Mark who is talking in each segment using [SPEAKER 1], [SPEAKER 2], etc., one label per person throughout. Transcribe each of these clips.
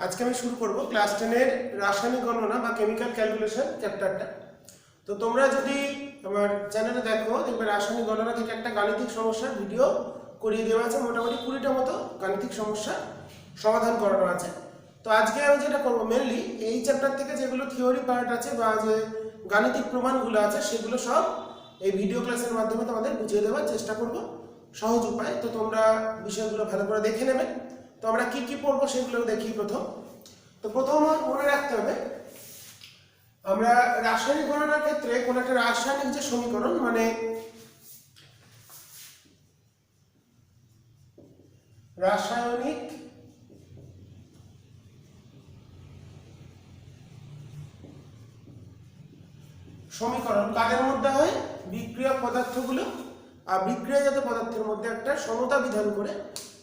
[SPEAKER 1] আজকে আমি শুরু করব ক্লাস 10 এর রাসায়নিক গণনা বা কেমিক্যাল ক্যালকুলেশন চ্যাপ্টারটা। তো তোমরা যদি আমার চ্যানেলে দেখো দেখবে রাসায়নিক গণনা থেকে একটা গাণিতিক সমস্যার ভিডিও করিয়ে দেওয়া আছে, মোটামুটি 20টা মতো গাণিতিক সমস্যা সমাধান করানো আছে। তো আজকে আমি যেটা করব মেনলি এই চ্যাপ্টার থেকে যেগুলো থিওরি পার্ট আছে বা যে গাণিতিক প্রমাণগুলো আছে সেগুলো সব এই ভিডিও ক্লাসের মাধ্যমে তোমাদের বুঝিয়ে দেওয়ার চেষ্টা করব সহজ উপায়। তো তোমরা বিষয়গুলো ভালো করে দেখে নেবে। তো আমরা কি কি পড়বো সেগুলো দেখি। প্রথম মনে রাখতে হবে আমরা রাসায়নিক গণনার ক্ষেত্রে কোন একটা রাসায়নিক যে সমীকরণ মানে রাসায়নিক সমীকরণ কাদের মধ্যে হয়, বিক্রিয়ক পদার্থগুলো আর বিক্রিয়াজাত পদার্থের মধ্যে একটা সমতা বিধান করে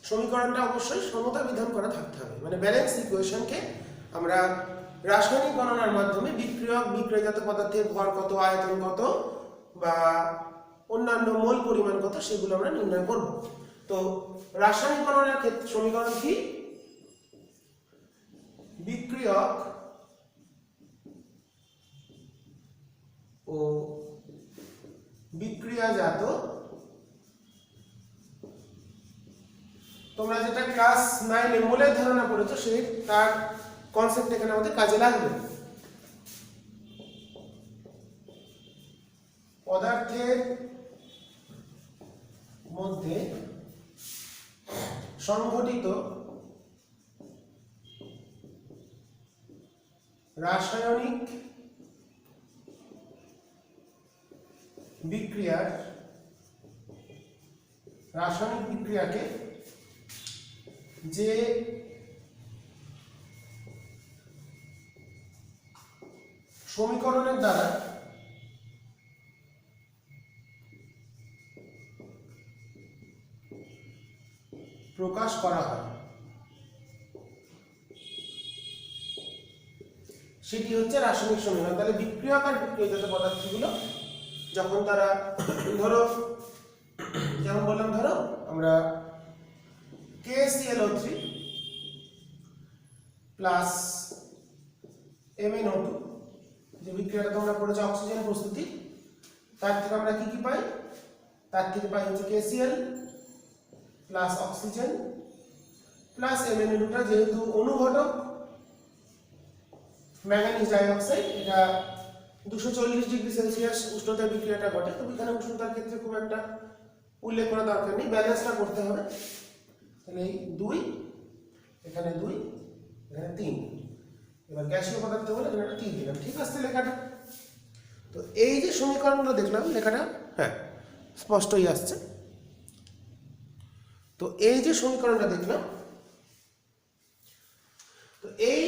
[SPEAKER 1] সমীকরণটা অবশ্যই সমতা বিধান করা থাকতে হবে। মানে ব্যালেন্স ইকুয়েশনকে আমরা রাসায়নিক গণনার মাধ্যমে বিক্রিয়ক বিক্রিয়াজাত পদার্থের ভর কত, আয়তন কত বা অন্যান্য মোল পরিমাণ কত সেগুলো আমরা নির্ণয় করব। তো রাসায়নিক গণনার ক্ষেত্রে সমীকরণ কি, বিক্রিয়ক ও বিক্রিয়াজাত, তোমরা যেটা ক্লাস 9 এ মোলের ধারণা পড়েছো সেই তার কনসেপ্ট এখানে আমাদের কাজে লাগবে। পদার্থের মধ্যে সংঘটিত রাসায়নিক বিক্রিয়াকে যে সমীকরণের দ্বারা প্রকাশ করা হয় সেটি হচ্ছে রাসায়নিক সমীকরণ। তাহলে বিক্রিয়ক আর বিক্রিয়াজাত পদার্থগুলো যখন তারা ধরো যেমন বললাম, ধরো আমরা KClO3 প্লাস MnO2 যে বিক্রিয়াটা তোমরা পড়েছো অক্সিজেন প্রস্তুতি, তার থেকে আমরা কি কি পাই, তার থেকে পাই হচ্ছে KCl প্লাস অক্সিজেন প্লাস MnO2টা যেহেতু অনুঘটক ম্যাঙ্গানিজ ডাইঅক্সাইড, এটা 240 ডিগ্রি সেলসিয়াস উষ্ণতায় বিক্রিয়াটা ঘটে। তো এখানে উষ্ণতার ক্ষেত্রে খুব একটা উল্লেখ করা দরকার নেই, ব্যালেন্সটা করতে হবে। তাহলে এই 2, এখানে 2, এখানে 3, এবার গ্যাসীয় পদার্থ হলে এখানে 3 দিলাম, ঠিক আছে লেখাটা। তো এই যে সমীকরণগুলো দেখলাম লেখাটা হ্যাঁ স্পষ্টই আসছে। তো এই যে সমীকরণটা দেখলাম, তো এই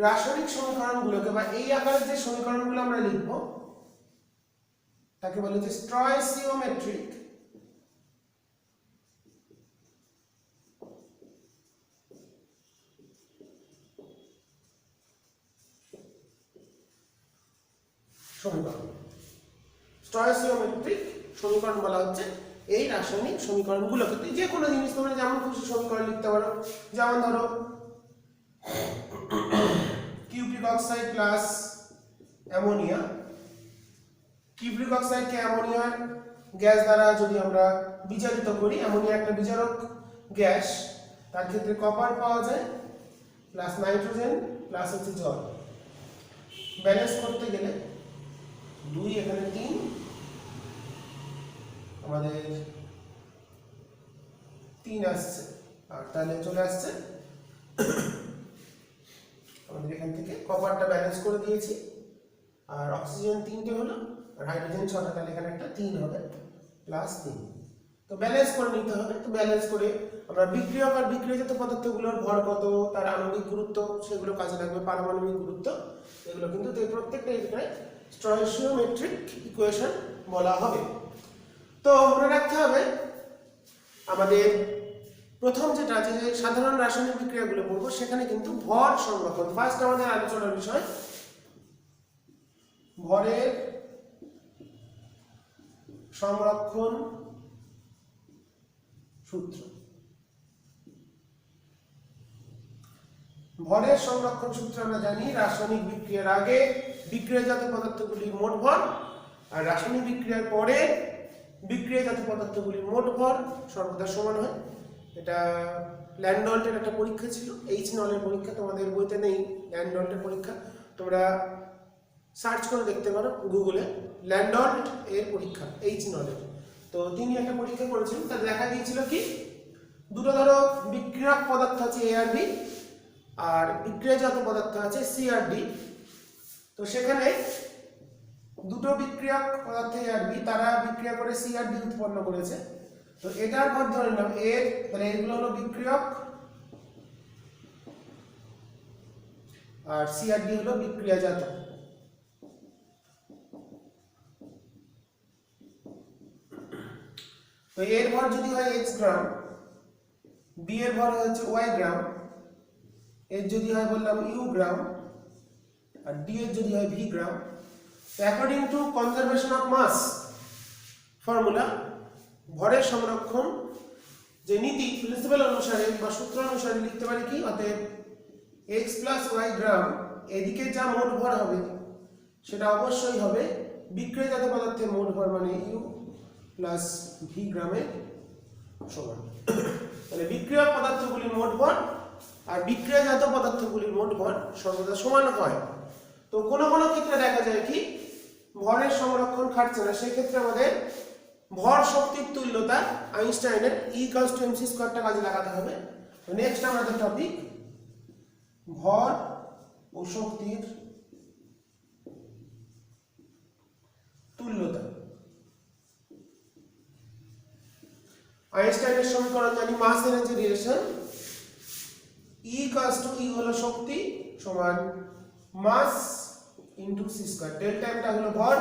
[SPEAKER 1] রাসায়নিক সমীকরণগুলোকে বা এই আকারের যে সমীকরণগুলো আমরা লিখব তাকে বলা হচ্ছে স্টয়চিওমেট্রিক সমীকরণ। স্টয়চিওমেট্রিক সমীকরণ বলা হচ্ছে এই রাসায়নিক সমীকরণগুলোকে। যে কোনো জিনিস তোমরা যেমন খুশি সমীকরণ লিখতে পারো, যেমন ধরো cupric oxide plus ammonia, cupric অক্সাইডকে অ্যামোনিয়ার গ্যাস দ্বারা যদি আমরা বিজারিত করি, অ্যামোনিয়া একটা বিজারক গ্যাস, তার ক্ষেত্রে কপার পাওয়া যায় প্লাস নাইট্রোজেন প্লাস হচ্ছে জল। ব্যালেন্স করতে গেলে 2, এখানে 3, আমাদের 3 আসছে, আর তাহলে চলে আসছে আমাদের এখান থেকে কপারটা ব্যালেন্স করে দিয়েছি, আর অক্সিজেন 3টে হলো আর হাইড্রোজেন 6টা, তাহলে এখানে একটা 3 হবে প্লাস 3। তো ব্যালেন্স করে নিতে হবে। তো ব্যালেন্স করে আমরা বিক্রিয়ক আর বিক্রিয়াজাত পদার্থগুলোর ভর কত, তার আণবিক গুরুত্ব সেগুলো কাজে লাগবে, পারমাণবিক গুরুত্ব এগুলো কিন্তু প্রত্যেকটা এখানে স্টয়চিওমেট্রিক ইকুয়েশন বলা হবে। তো মনে রাখতে হবে আমাদের প্রথম যেটা আছে যে সাধারণ রাসায়নিক বিক্রিয়াগুলো পড়বো সেখানে কিন্তু ভর সংরক্ষণ ফার্স্ট আমাদের আলোচনার বিষয়, ভরের সংরক্ষণ সূত্র। ভরের সংরক্ষণ সূত্র আমরা জানি রাসায়নিক বিক্রিয়ার আগে বিক্রিয়াজাত পদার্থগুলির মোট ভর আর রাসায়নিক বিক্রিয়ার পরে বিক্রিয়াজাত পদার্থগুলির মোট ভর সর্বদা সমান হয়। এটা ল্যান্ডল্টের একটা পরীক্ষা ছিল, এইচ নলের পরীক্ষা, তোমাদের বইতে নেই ল্যান্ডল্টের পরীক্ষা, তোমরা সার্চ করে দেখতে পারো গুগলে ল্যান্ডল্ট এর পরীক্ষা এইচ নলের। তো তিনি একটা পরীক্ষা করেছিলেন, তা দেখা গিয়েছিল কি দুটো ধরো বিক্রিয়ক পদার্থ আছে এ আর বি আর বিক্রিয়াজাত পদার্থ আছে সি আর ডি। তো সেখানে দুটো বিক্রিয়ক পদার্থ এ আর বি তারা বিক্রিয়া করে সি আর ডি উৎপন্ন করেছে। তো এটার পর ধরে নিলাম এর, তাহলে এগুলো হলো বিক্রিয়ক আর সি আর ডি হলো বিক্রিয়াজাত। তো এর ভর যদি হয় x গ্রাম, বি এর ভর হচ্ছে y গ্রাম, এর যদি হয় বললাম u গ্রাম আর ডি এর যদি হয় v গ্রাম। তো according to conservation of mass formula ভরের সংরক্ষণ যে নীতি প্রিন্সিপাল অনুসারে বা সূত্র অনুসারে লিখতে পারি কি, অতএব x + y গ্রাম এদিকে যা মোট ভর হবে সেটা অবশ্যই হবে বিক্রিয়াজাত পদার্থের মোট ভর মানে u প্লাস ভি গ্রামের সমান। তাহলে বিক্রিয়ক পদার্থগুলির মোট ভর আর বিক্রিয়াজাত পদার্থগুলির মোট ভর সর্বদা সমান হয়। তো কোনো কোনো ক্ষেত্রে দেখা যায় কি ভরের সংরক্ষণ খাটছে না, সেই ক্ষেত্রে আমাদের ভর শক্তির তুল্যতা আইনস্টাইনের E = mc² কাজে লাগাতে হবে। তো নেক্সট আমাদের টপিক ভর ও শক্তির তুল্যতা। আইনস্টাইনের সমীকরণ জানি মাস এনার্জি রিলেশন, E = E হলো শক্তি সমান মাস ইনটু c², ডেল্টা এটা হলো ভর।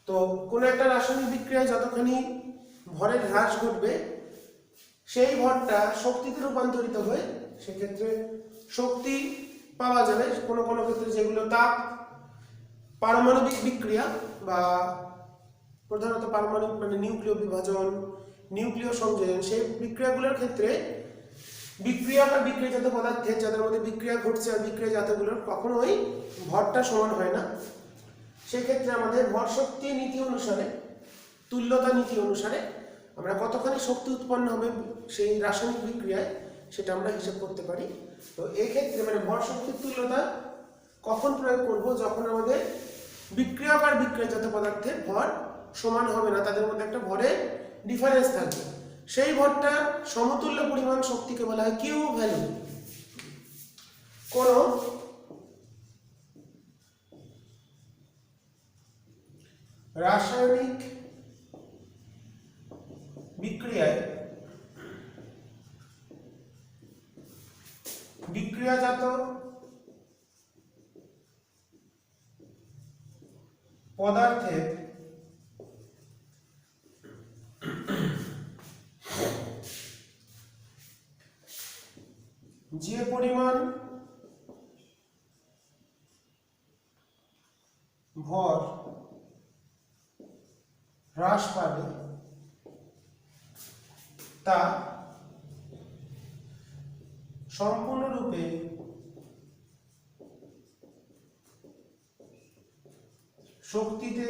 [SPEAKER 1] তো কোন একটা রাসায়নিক বিক্রিয়ায় যতখানি ভরের হ্রাস ঘটবে সেই ভরটা শক্তিতে রূপান্তরিত হয়ে সেক্ষেত্রে শক্তি পাওয়া যাবে। কোনো কোনো ক্ষেত্রে যেগুলো তাপ পারমাণবিক বিক্রিয়া বা প্রধানত পারমাণবিক মানে নিউক্লিয় বিভাজন, নিউক্লিয় সংযোজন, সেই বিক্রিয়াগুলোর ক্ষেত্রে বিক্রিয়া বা বিক্রিয়াজাত পদার্থের যাদের মধ্যে বিক্রিয়া ঘটছে আর বিক্রিয়াজাতগুলোর কখনোই ভরটা সমান হয় না। সেই ক্ষেত্রে আমাদের ভর শক্তি নীতি অনুসারে, তুল্যতা নীতি অনুসারে আমরা কতখানি শক্তি উৎপন্ন হবে সেই রাসায়নিক বিক্রিয়ায় সেটা আমরা হিসাব করতে পারি। তো এই ক্ষেত্রে মানে ভর শক্তির তুল্যতা কখন প্রয়োগ করব, যখন আমাদের বিক্রিয়ক আর বিক্রিয়াজাত পদার্থের ভর সমান হবে না, তাদের মধ্যে একটা ভরের ডিফারেন্স থাকবে। সেই ভরটা সমতুল্য পরিমাণ শক্তিকে বলা হয় কিউ ভ্যালু। কোন রাসায়নিক বিক্রিয়ায় বিক্রিয়াজাত পদার্থের যে পরিমাণ ভর হ্রাস পাবে তা সম্পূর্ণরূপে শক্তিতে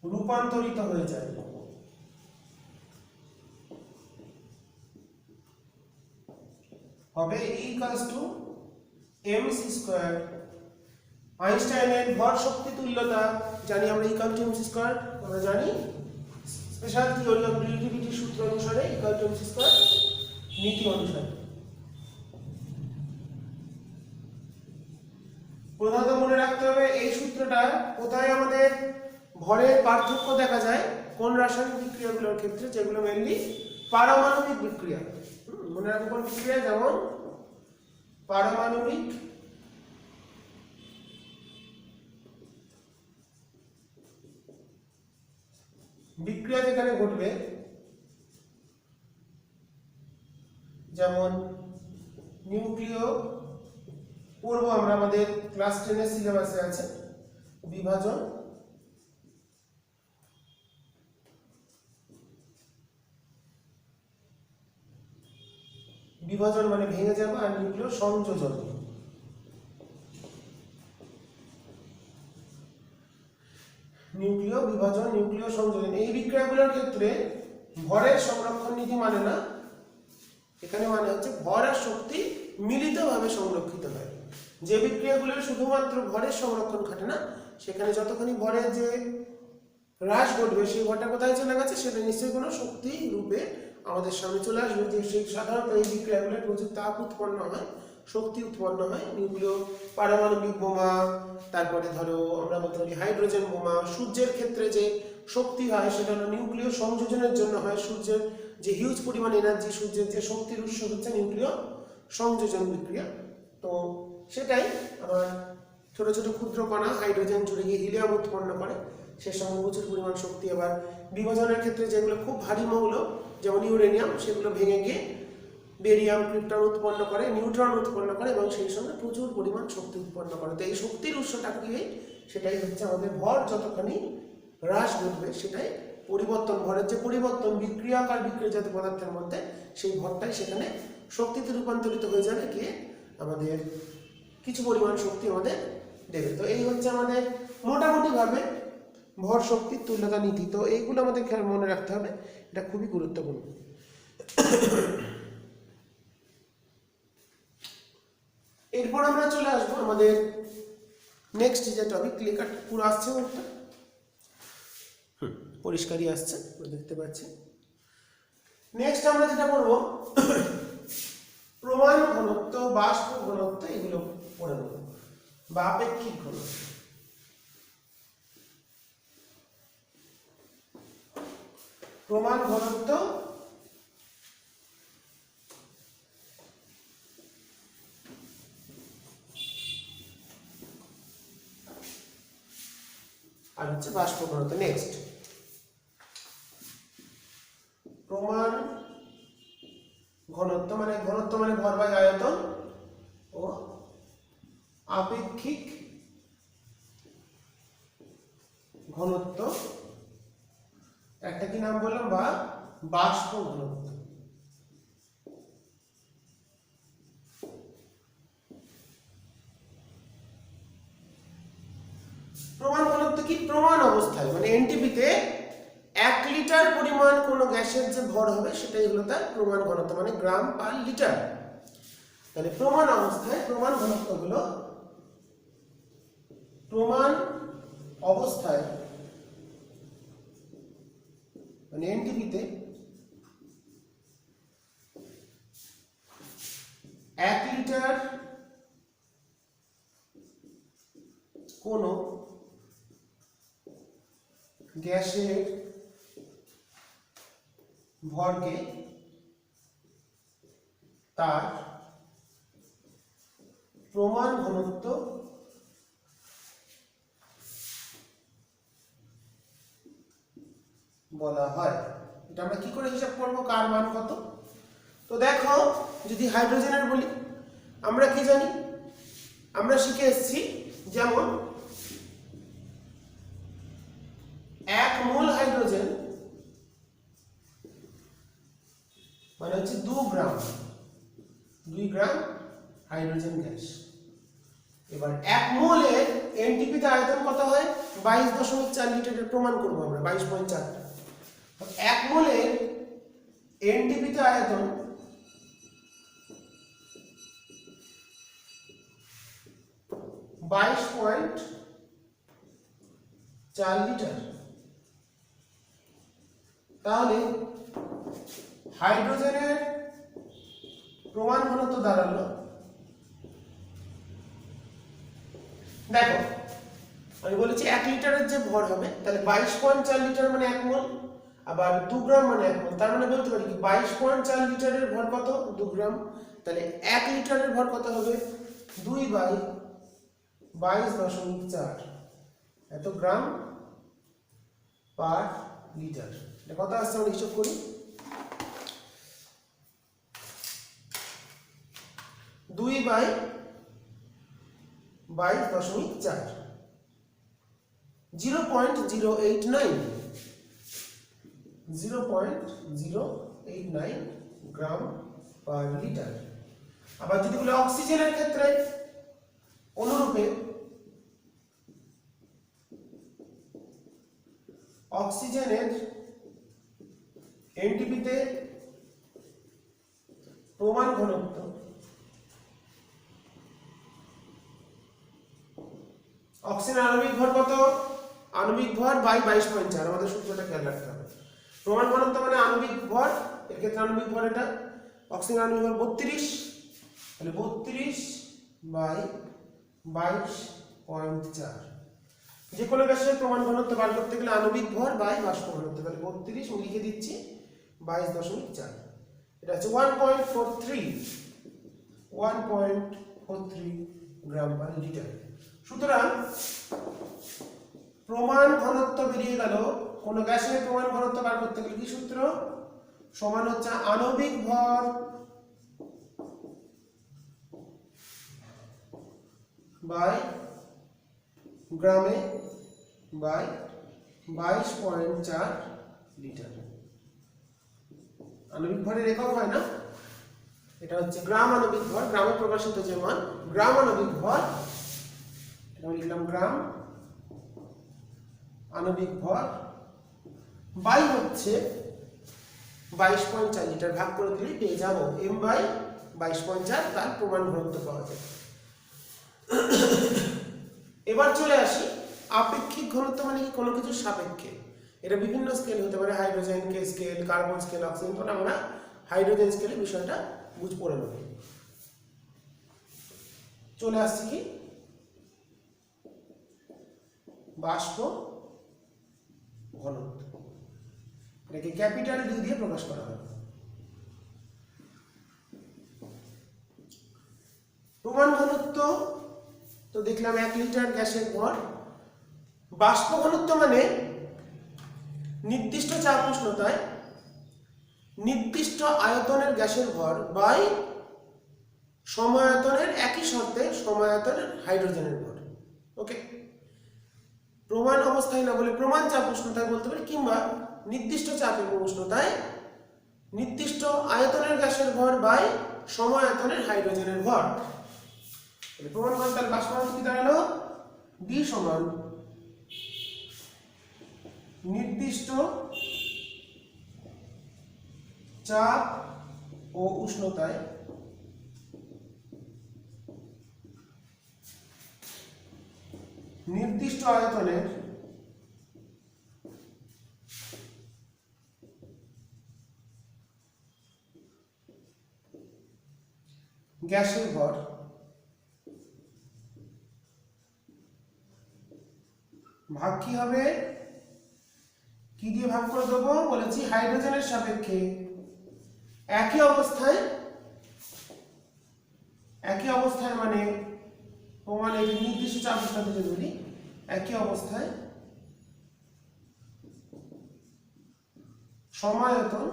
[SPEAKER 1] রূপান্তরিত হয়ে যায়। হবে E = mc²। আইনস্টাইনের ভর শক্তি তুল্যতা জানি আমরা E = mc², আমরা জানি স্পেশাল থিওরি অফ রিলেটিভিটি সূত্র অনুসারে E = mc² নীতি অনুসারে। প্রধানত মনে রাখতে হবে এই সূত্রটা কোথায় আমাদের ভরের পার্থক্য দেখা যায়, কোন রাসায়নিক বিক্রিয়াগুলোর ক্ষেত্রে, যেগুলো মেইনলি পারমাণবিক বিক্রিয়া। মনে রাখবো কোন বিক্রিয়া, যেমন পারমাণবিক বিক্রিয়া যেখানে ঘটবে, যেমন নিউক্লিয়, পড়বো আমরা আমাদের ক্লাস 10 এর সিলেবাসে আছে বিভাজন, বিভাজন মানে ভেঙে যাওয়া, আর নিউক্লিয় সংযোজন। নিউক্লিয় বিভাজন, নিউক্লিয় সংযোজন, এই বিক্রিয়াগুলোর ক্ষেত্রে ভরের সংরক্ষণ নীতি মানে না, এখানে মানে হচ্ছে ভর আর শক্তি মিলিতভাবে সংরক্ষিত হয়। যে বিক্রিয়াগুলোর শুধুমাত্র ভরের সংরক্ষণ ঘটে না, সেখানে যতখানি ভরের যে হ্রাস ঘটবে সেই ভরটা কোথায় চলে গেছে সেটা নিশ্চয়ই কোনো শক্তি রূপে আমাদের সামনে চলে আসবে। যে সেই সাধারণত এই বিক্রিয়াগুলোর প্রচুর তাপ উৎপন্ন হয়, শক্তি উৎপন্ন হয়। নিউক্লিয় পারমাণবিক বোমা, তারপরে ধরো আমরা বলতে পারি হাইড্রোজেন বোমা। সূর্যের ক্ষেত্রে যে শক্তি হয় সেটা হলো নিউক্লিয় সংযোজনের জন্য হয়। সূর্যের যে হিউজ পরিমাণ এনার্জি, সূর্যের যে শক্তির উৎস হচ্ছে নিউক্লিয় সংযোজন বিক্রিয়া। তো সেটাই আমার ছোট ছোট ক্ষুদ্র কণা হাইড্রোজেন জুড়ে গিয়ে হিলিয়াম উৎপন্ন করে, সে সঙ্গে প্রচুর পরিমাণ শক্তি। আবার বিভাজনের ক্ষেত্রে যেগুলো খুব ভারী মৌল যেমন ইউরেনিয়াম, সেগুলো ভেঙে গিয়ে বেরিয়াম, ক্রিপ্টন উৎপন্ন করে, নিউট্রন উৎপন্ন করে এবং সেই সঙ্গে প্রচুর পরিমাণ শক্তি উৎপন্ন করে। তো এই শক্তির উৎসটা দিয়ে সেটাই হচ্ছে আমাদের ভর যতখানি হ্রাস ঘটবে সেটাই পরিবর্তন, ভরের যে পরিবর্তন বিক্রিয়াকার বিক্রিয়াজাত পদার্থের মধ্যে, সেই ভরটাই সেখানে শক্তিতে রূপান্তরিত হয়ে যাবে, গিয়ে আমাদের কিছু পরিমাণ শক্তি আমাদের দেবে। তো এই হচ্ছে আমাদের মোটামুটিভাবে ভর শক্তির তুল্যতা নীতি। তো এইগুলো আমাদের খেয়াল মনে রাখতে হবে, এটা খুবই গুরুত্বপূর্ণ। এরপর আমরা চলে আসবো আমাদের নেক্সট যে টপিক। ক্লিকার পুরো আসছে, একটা পরিষ্কারই আসছে, দেখতে পাচ্ছি। নেক্সট আমরা যেটা পড়বো প্রমাণ ঘনত্ব, বাষ্প ঘনত্ব, এগুলো পড়ে নেব, বা আপেক্ষিক ঘনত্ব। প্রমাণ ঘনত্ব আর হচ্ছে বাষ্প ঘনত্ব। নেক্সট প্রমাণ ঘনত্ব মানে ভর বাই আয়তন, ও আপেক্ষিক ঘনত্ব, একটা কি নাম বললাম, বা বাষ্প ঘনত্ব। প্রমাণ ঘনত্ব কি? প্রমাণ অবস্থায় মানে এনটিপিতে 1 লিটার পরিমাণ কোনো গ্যাসের যে ভর হবে সেটাই হলো তার প্রমাণ ঘনত্ব, মানে গ্রাম পার লিটার। তাহলে প্রমাণ অবস্থায় প্রমাণ ঘনত্ব হলো, প্রমাণ অবস্থায় মানে এনটিপিতে 1 লিটার কোনো গ্যাসের ভরকে তার প্রমাণ ঘনত্ব বলা হয়। এটা আমরা কি করে হিসাব করবো, কার মান কত? তো দেখো, যদি হাইড্রোজেনের বলি, আমরা কি জানি, আমরা শিখে এসেছি যেমন 1 মোল হাইড্রোজেন মানে হচ্ছে 2 গ্রাম হাইড্রোজেন গ্যাস। এবার 1 মোলের এনটিপিতে আয়তন কত হয়? 22.4 লিটারের প্রমাণ করবো আমরা, 22.4। 1 মোলের এনটিপিতে আয়তন 22.4 লিটার। তাহলে হাইড্রোজেনের প্রমাণ ঘনত্ব দাঁড়ালো, দেখো আমি বলেছি 1 লিটারের যে ভর হবে, তাহলে 22.4 লিটার মানে 1 মোল, আবার 2 গ্রাম মানে 1 মোল। তার মানে বলতে পারি কি 22.4 লিটারের ভর কত? 2 গ্রাম। তাহলে 1 লিটারের ভর কত হবে? 2/22.4 এত গ্রাম পার লিটার। এটা কত আসছে আমরা হিসাব করি। 2/22.4 0.089 গ্রাম পার লিটার। আবার যদি বলে অক্সিজেনের ক্ষেত্রে অনুরূপে অক্সিজেনের এনটিপিতে প্রমাণ ঘনত্ব অক্সিজেন আণবিক ভর কত? আণবিক ভর বাই 22.4, আমাদের সূত্রটা খেয়াল রাখতে হবে। প্রমাণ ঘনত্ব মানে আণবিক ভর, এর ক্ষেত্রে আণবিক ভর এটা অক্সিজেন আণবিক ভর 32, তাহলে 32 বাই 22.4। যে কোনো গ্যাসের প্রমাণ ঘনত্ব বার করতে গেলে আণবিক ভর বাই বাষ্প ঘনত্ব, তাহলে 32 আমি লিখে দিচ্ছি 22.4। এটা হচ্ছে 1.43 গ্রাম পার লিটার। সুতরাং প্রমাণ ঘনত্ব বেরিয়ে গেল। কোন গ্যাসের প্রমাণ ঘনত্ব বার করতে গেলে কি সূত্র? সমান হচ্ছে আণবিক ভর বাই গ্রামে বাই 22.4 লিটার। আণবিক ভরের একক হয় না, এটা হচ্ছে গ্রাম আণবিক ভর, গ্রামে প্রকাশিত যে মান গ্রাম আণবিক ভর, এটা লিখলাম গ্রাম আণবিক ভর বাই হচ্ছে 22.4 লিটার, ভাগ করে দিলে পেয়ে যাব m বাই 22.4, তার প্রমাণ ঘনত্ব পাওয়া যায়। এবার চলে আসি আপেক্ষিক ঘনত্ব মানে কি? কোনো কিছুর সাপেক্ষে। এটা বিভিন্ন স্কেল হতে পারে, হাইড্রোজেন কে স্কেল, কার্বন স্কেল, অক্সিজেন, তখন আমরা হাইড্রোজেন স্কেলে বিষয়টা বুঝ পড়ে নেব। চলে আসছি কি বাষ্প ঘনত্ব, এটাকে ক্যাপিটাল ডি দিয়ে প্রকাশ করা হয়। প্রমাণ ঘনত্ব তো দেখলাম 1 লিটার গ্যাসের ভর। বাষ্প ঘনত্ব মানে নির্দিষ্ট চাপ উষ্ণতায় নির্দিষ্ট আয়তনের গ্যাসের ভর বাই সমায়তনের একই শর্তে সমায়তনের হাইড্রোজেনের ভর। ওকে, প্রমাণ অবস্থায় না বলে প্রমাণ চাপ উষ্ণতায় বলতে পারি, কিংবা নির্দিষ্ট চাপ এবং উষ্ণতায় নির্দিষ্ট আয়তনের গ্যাসের ভর বাই সমায়তনের হাইড্রোজেনের ভর। প্রমাণ ঘনত্বের বাষ্প ঘনত্ব কি দাঁড়ালো? B সমান নির্দিষ্ট চাপ ও উষ্ণতায় নির্দিষ্ট আয়তনের গ্যাসের ভর ভাগ কি হবে? কি দিয়ে ভাগ করে দেবো বলেছি? হাইড্রোজেনের সাপেক্ষে একই অবস্থায় মানে প্রমাণ এই নির্দিষ্ট চাপ উষ্ণতা থেকে ধরি, একই অবস্থায় সমায়তন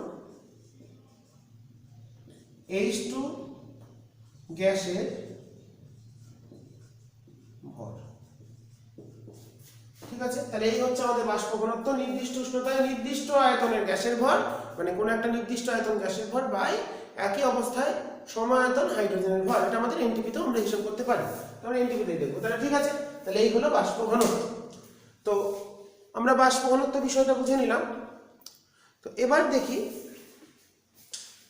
[SPEAKER 1] H2 গ্যাসের ভর। ঠিক আছে, তাহলে এই হচ্ছে আমাদের বাষ্প ঘনত্ব, নির্দিষ্ট উষ্ণতায় নির্দিষ্ট আয়তনের গ্যাসের ভর, মানে কোন একটা নির্দিষ্ট আয়তন গ্যাসের ভর বাই একই অবস্থায় সমায়তন হাইড্রোজেনের ভর। এটা আমাদের এনটিপিতে আমরা হিসাব করতে পারি, আমরা এনটিপিতে দেখবো। তাহলে ঠিক আছে, তাহলে এই হলো বাষ্প ঘনত্ব। তো আমরা বাষ্প ঘনত্ব বিষয়টা বুঝে নিলাম। তো এবার দেখি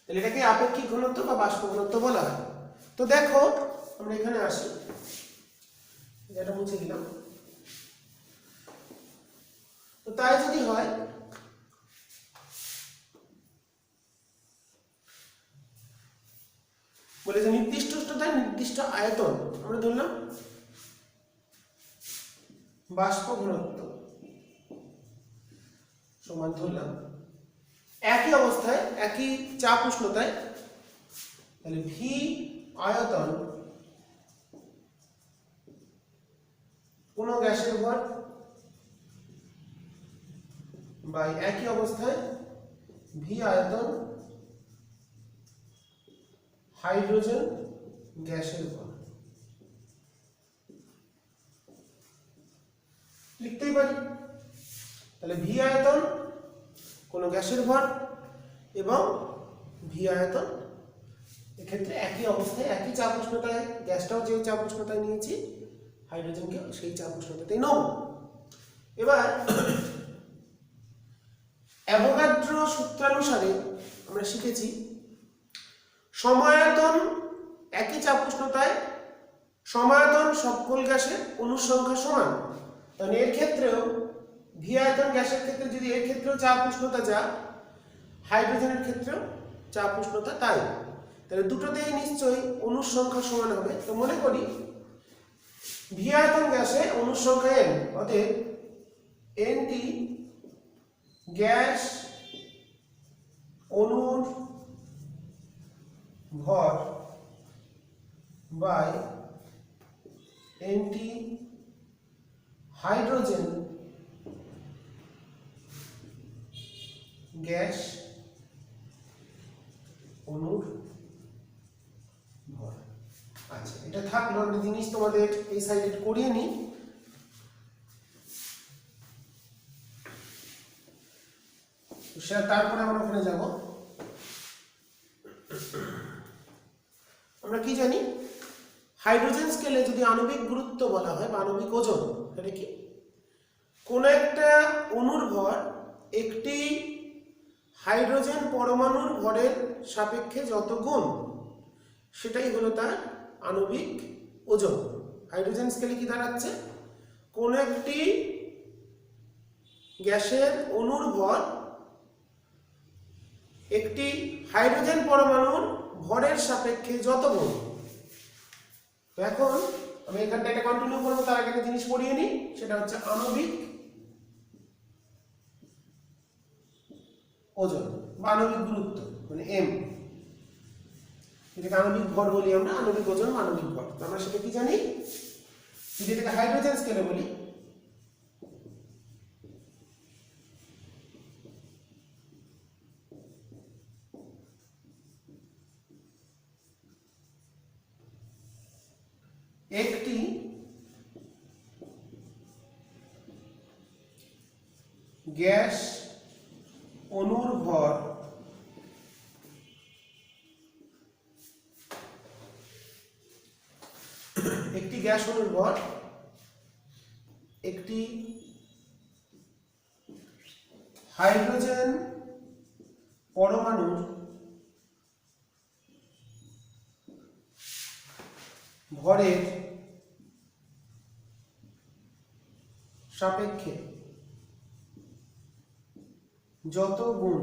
[SPEAKER 1] তাহলে এটাকে আপেক্ষিক ঘনত্ব বা বাষ্প ঘনত্ব বলা হয়। তো দেখো আমরা এখানে আসি, যেটা মুছে দিলাম। তো তাই যদি হয় বলে যে নির্দিষ্ট উষ্ণতায় নির্দিষ্ট আয়তন, আমরা ধরলাম বাষ্প ঘনত্ব সমান ধরলাম একই অবস্থায় একই চাপ উষ্ণতায়, তাহলে ভি আয়তন কোন গ্যাসের ভর বাই একই অবস্থায় ভি আয়তন হাইড্রোজেন গ্যাসের ভর। লিখতেই পারি, তাহলে ভি আয়তন কোন গ্যাসের ভর এবং ভি আয়তন এক্ষেত্রে একই অবস্থায় একই চাপ উষ্ণতায় গ্যাসটাও যে চাপ উষ্ণতায় নিয়েছি হাইড্রোজেনকে সেই চাপ উষ্ণতাতেই নেব। এবার অ্যাভোগাড্রো সূত্রানুসারে আমরা শিখেছি সমায়তন একই চাপ উষ্ণতায় সমায়তন সকল গ্যাসের অণুর সংখ্যা সমান। তাহলে এর ক্ষেত্রেও ভি আয়তন গ্যাসের ক্ষেত্রে যদি এর ক্ষেত্রেও চাপ উষ্ণতা যা, হাইড্রোজেনের ক্ষেত্রেও চাপ উষ্ণতা তাই, তাহলে দুটোতেই নিশ্চয়ই অণুর সংখ্যা সমান হবে। তো মনে করি ভি আয়তন গ্যাসে অণুর সংখ্যা n, অতএব এনটি গ্যাস অণুর ভর বাই এনটি হাইড্রোজেন গ্যাস অণুর ভর। আচ্ছা, এটা থাকলো। একটা জিনিস তোমাদের এই সাইডে করিয়ে নি। তারপরে আমরা ওখানে যাব। আমরা কি জানি, হাইড্রোজেন স্কেলে যদি আণবিক গুরুত্ব বলা হয় বা আণবিক ওজন, এটা কি কোন একটা অণুর ভর একটি হাইড্রোজেন পরমাণুর ভরের সাপেক্ষে যত গুণ, সেটাই হলো তার আণবিক ওজন। হাইড্রোজেন স্কেলে কি দাঁড়াচ্ছে, কোন একটি গ্যাসের অণুর ভর একটি হাইড্রোজেন পরমাণুর ভরের সাপেক্ষে যত গুণ। তো এখন আমি এখানটা এটা কন্টিনিউ করবো, তার আগে একটা জিনিস পড়িয়ে নিই, সেটা হচ্ছে আণবিক ওজন বা আণবিক গুরুত্ব, মানে এম। এটাকে আণবিক ভর বলি আমরা, আণবিক ওজন বা আণবিক ভর। তো আমরা সেটা কি জানি, যদি এটাকে হাইড্রোজেন স্কেলে বলি, একটি গ্যাস অণুর ভর একটি হাইড্রোজেন পরমাণুর ভরের সাপেক্ষে যত গুণ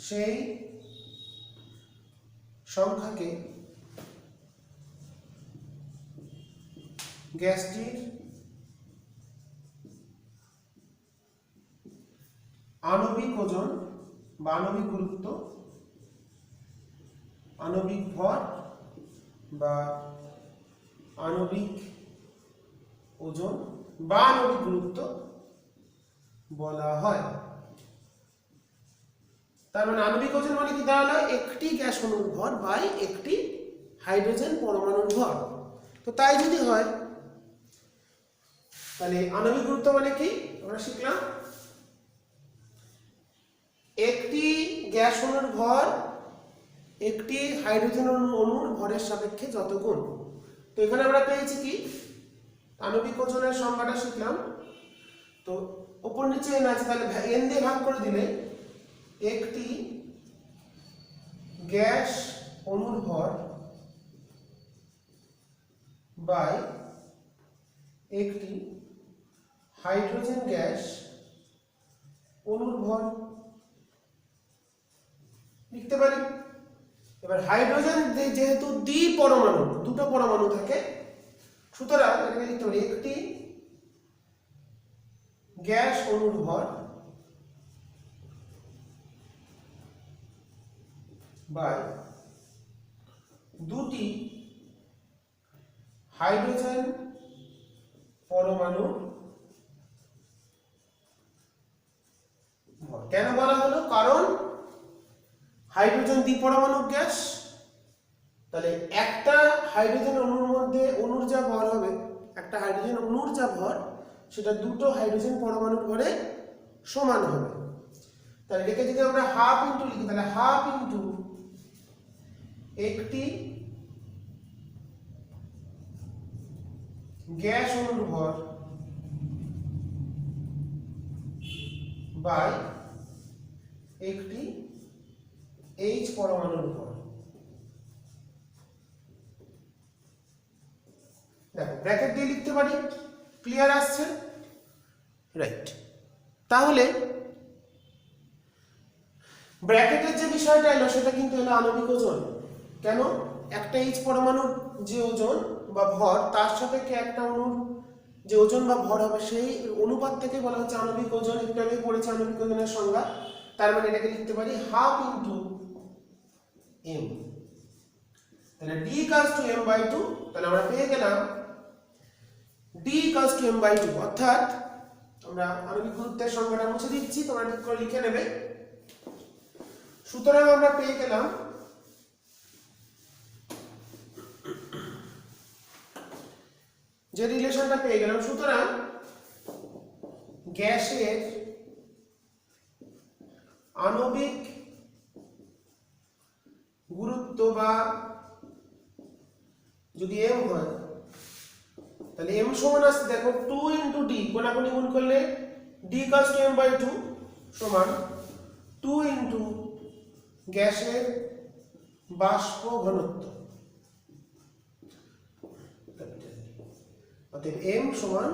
[SPEAKER 1] সেই সংখ্যাকে গ্যাসটির আণবিক ওজন বা আণবিক গুরুত্ব, আণবিক ভর বা আণবিক ওজন বা আণবিক গুরুত্ব বলা হয়। তার মানে আণবিক ওজন মানে কি দাঁড়ালো, একটি গ্যাস অণুর ভর বাই একটি হাইড্রোজেন পরমাণুর ভর। তো তাই যদি হয়, তাহলে আণবিক গুরুত্ব মানে কি আমরা শিখলাম, একটি গ্যাস অণুর ভর একটি হাইড্রোজেন অণুর ভরের সাপেক্ষে যত গুণ। তো এখানে আমরা পেয়েছি কি, আণবিক ওজনের সংজ্ঞাটা শিখলাম। তো উপর নিচে এন আছে, তাহলে এন দিয়ে ভাগ করে দিলে একটি গ্যাস অণুর ভর বাই একটি হাইড্রোজেন গ্যাস অণুর ভর লিখতে পারি। এবার হাইড্রোজেন যেহেতু দ্বি পরমাণু, দুটো পরমাণু থাকে, সুতরাং এটাকে লিখতে পারি একটি গ্যাস অণুর ভর বাই দুটি হাইড্রোজেন পরমাণুর ভর। কেন বলা হলো, কারণ হাইড্রোজেন দ্বিপরমাণু গ্যাস, তাহলে একটা হাইড্রোজেন অণুর মধ্যে অণুর যা ভর হবে, একটা হাইড্রোজেন অণুর যা ভর সেটা দুটো হাইড্রোজেন পরমাণুর ভরে সমান হবে। তাহলে এটাকে যদি আমরা হাফ ইন্টু লিখি, তাহলে হাফ ইন্টু একটি গ্যাস অণুর ভর বাই একটি এইচ পরমাণুর ভর। দেখো ব্র্যাকেট দিয়ে লিখতে পারি, ক্লিয়ার আসছে? রাইট। তাহলে ব্র্যাকেটের যে বিষয়টা এলো সেটা কিন্তু এলো আণবিক ওজন। কেন? একটা এইচ পরমাণুর যে ওজন বা ভর তার সাপেক্ষে একটা অণুর যে ওজন বা ভর হবে সেই অনুপাত থেকে বলা হচ্ছে আণবিক ওজন। একটু আগে পড়েছে আণবিক ওজনের সংজ্ঞা। তার মানে এটাকে লিখতে পারি হাফ ইন্টু এম। তাহলে D equals to M by two. তাহলে আমরা পেয়ে গেলাম D equals to M by two. অর্থাৎ আমরা আণবিক গুরুত্বের সংজ্ঞাটা মুছে দিচ্ছি, তোমরা ঠিক করে লিখে নেবে। সুতরাং আমরা পেয়ে গেলাম যে রিলেশনটা পেয়ে গেলাম, সুতরাং গ্যাসের আণবিক গুরুত্ব বা যদি এম হয় তাহলে এম সমান আসছে দেখো 2 ইন্টু ডি, কোনাকুনি গুণ করলে D equals to M by two সমান 2 ইন্টু গ্যাসের বাষ্প ঘনত্ব। অতএব এম সমান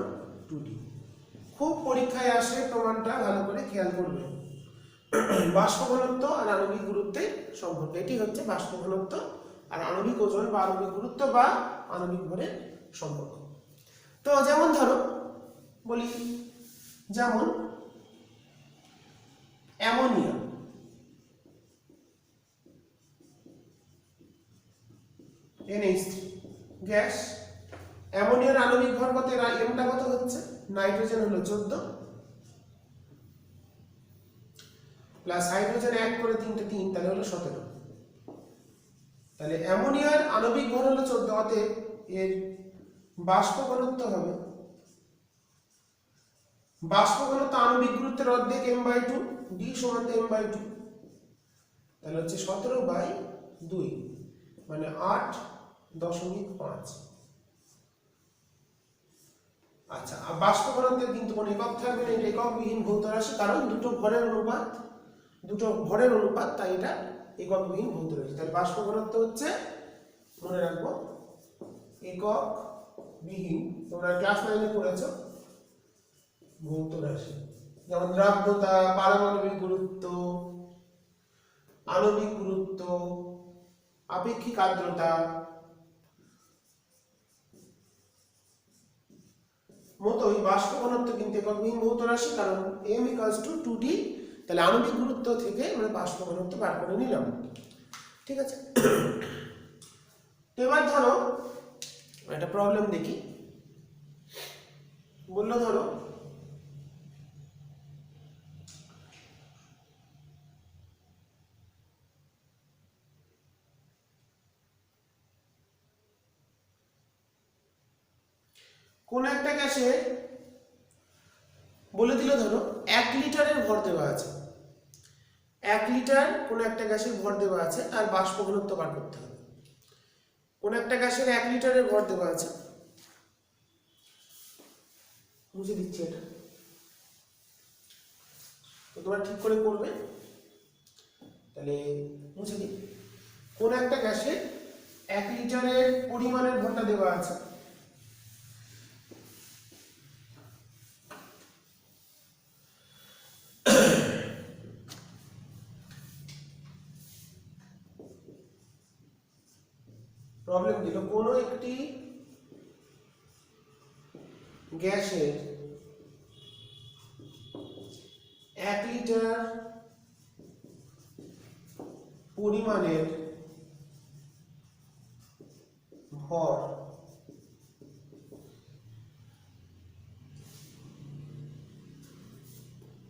[SPEAKER 1] 2d। খুব পরীক্ষায় আসে প্রমাণটা, ভালো করে খেয়াল করবে। বাষ্প ঘনত্ব আর আণবিক গুরুত্বের সম্পর্ক, এটি হচ্ছে বাষ্প ঘনত্ব আর আণবিক ওজন বা আণবিক গুরুত্ব বা আণবিক ভরের সম্পর্ক। তো যেমন ধরো বলি, যেমন অ্যামোনিয়া, NH3 গ্যাস। অ্যামোনিয়ার আণবিক ভর কত? এমটা কত হচ্ছে? নাইট্রোজেন হলো 14 প্লাস হাইড্রোজেন 1 করে 3 তাহলে হলো 17। তাহলে অ্যামোনিয়ার আণবিক ভর হলো 14, অতএব এর বাষ্প ঘনত্ব হবে, বাষ্প ঘনত্ব আণবিক গুরুত্বের অর্ধেক m/2, d সমান m/2, তাহলে হচ্ছে 17/2 মানে 8.5। আচ্ছা, বাষ্প ঘনত্বের কিন্তু কোনো একক থাকবে না, এটা এককবিহীন ভৌত রাশি, কারণ দুটো ভরের অনুপাত, তাই এটা এককবিহীন ভৌত রাশি। তাহলে বাষ্প ঘনত্ব হচ্ছে, মনে রাখবো, এককবিহীন। তোমরা ক্লাস 9-এ পড়েছো ভৌত রাশি, যেমন দ্রাব্যতা, পারমাণবিক গুরুত্ব, আণবিক গুরুত্ব, আপেক্ষিক আর্দ্রতা, মতোই বাষ্প ঘনত্ব কিন্তু এককবিহীন ভৌত রাশি, কারণ m = 2d। তাহলে আণবিক গুরুত্ব থেকে আমরা বাষ্প ঘনত্ব বার করে নিলাম। ঠিক আছে, তো এবার ধরো একটা প্রবলেম দেখি। বললো ধরো কোন একটা গ্যাসে বলে দিল ধরো 1 লিটারের ভর দেওয়া আছে, 1 লিটার কোন একটা গ্যাসের ভর দেওয়া আছে, তার বাষ্প ঘনত্ব বার করতে হবে। কোন একটা গ্যাসের 1 লিটারের ভর দেওয়া আছে, মুছে দিচ্ছি এটা, তো তোমরা ঠিক করে করবে। তাহলে মুছে দিই। কোন একটা গ্যাসে 1 লিটারের পরিমাণের ভরটা দেওয়া আছে, প্রবলেম দিল কোনো একটি গ্যাসের 1 লিটার পরিমাণের ভর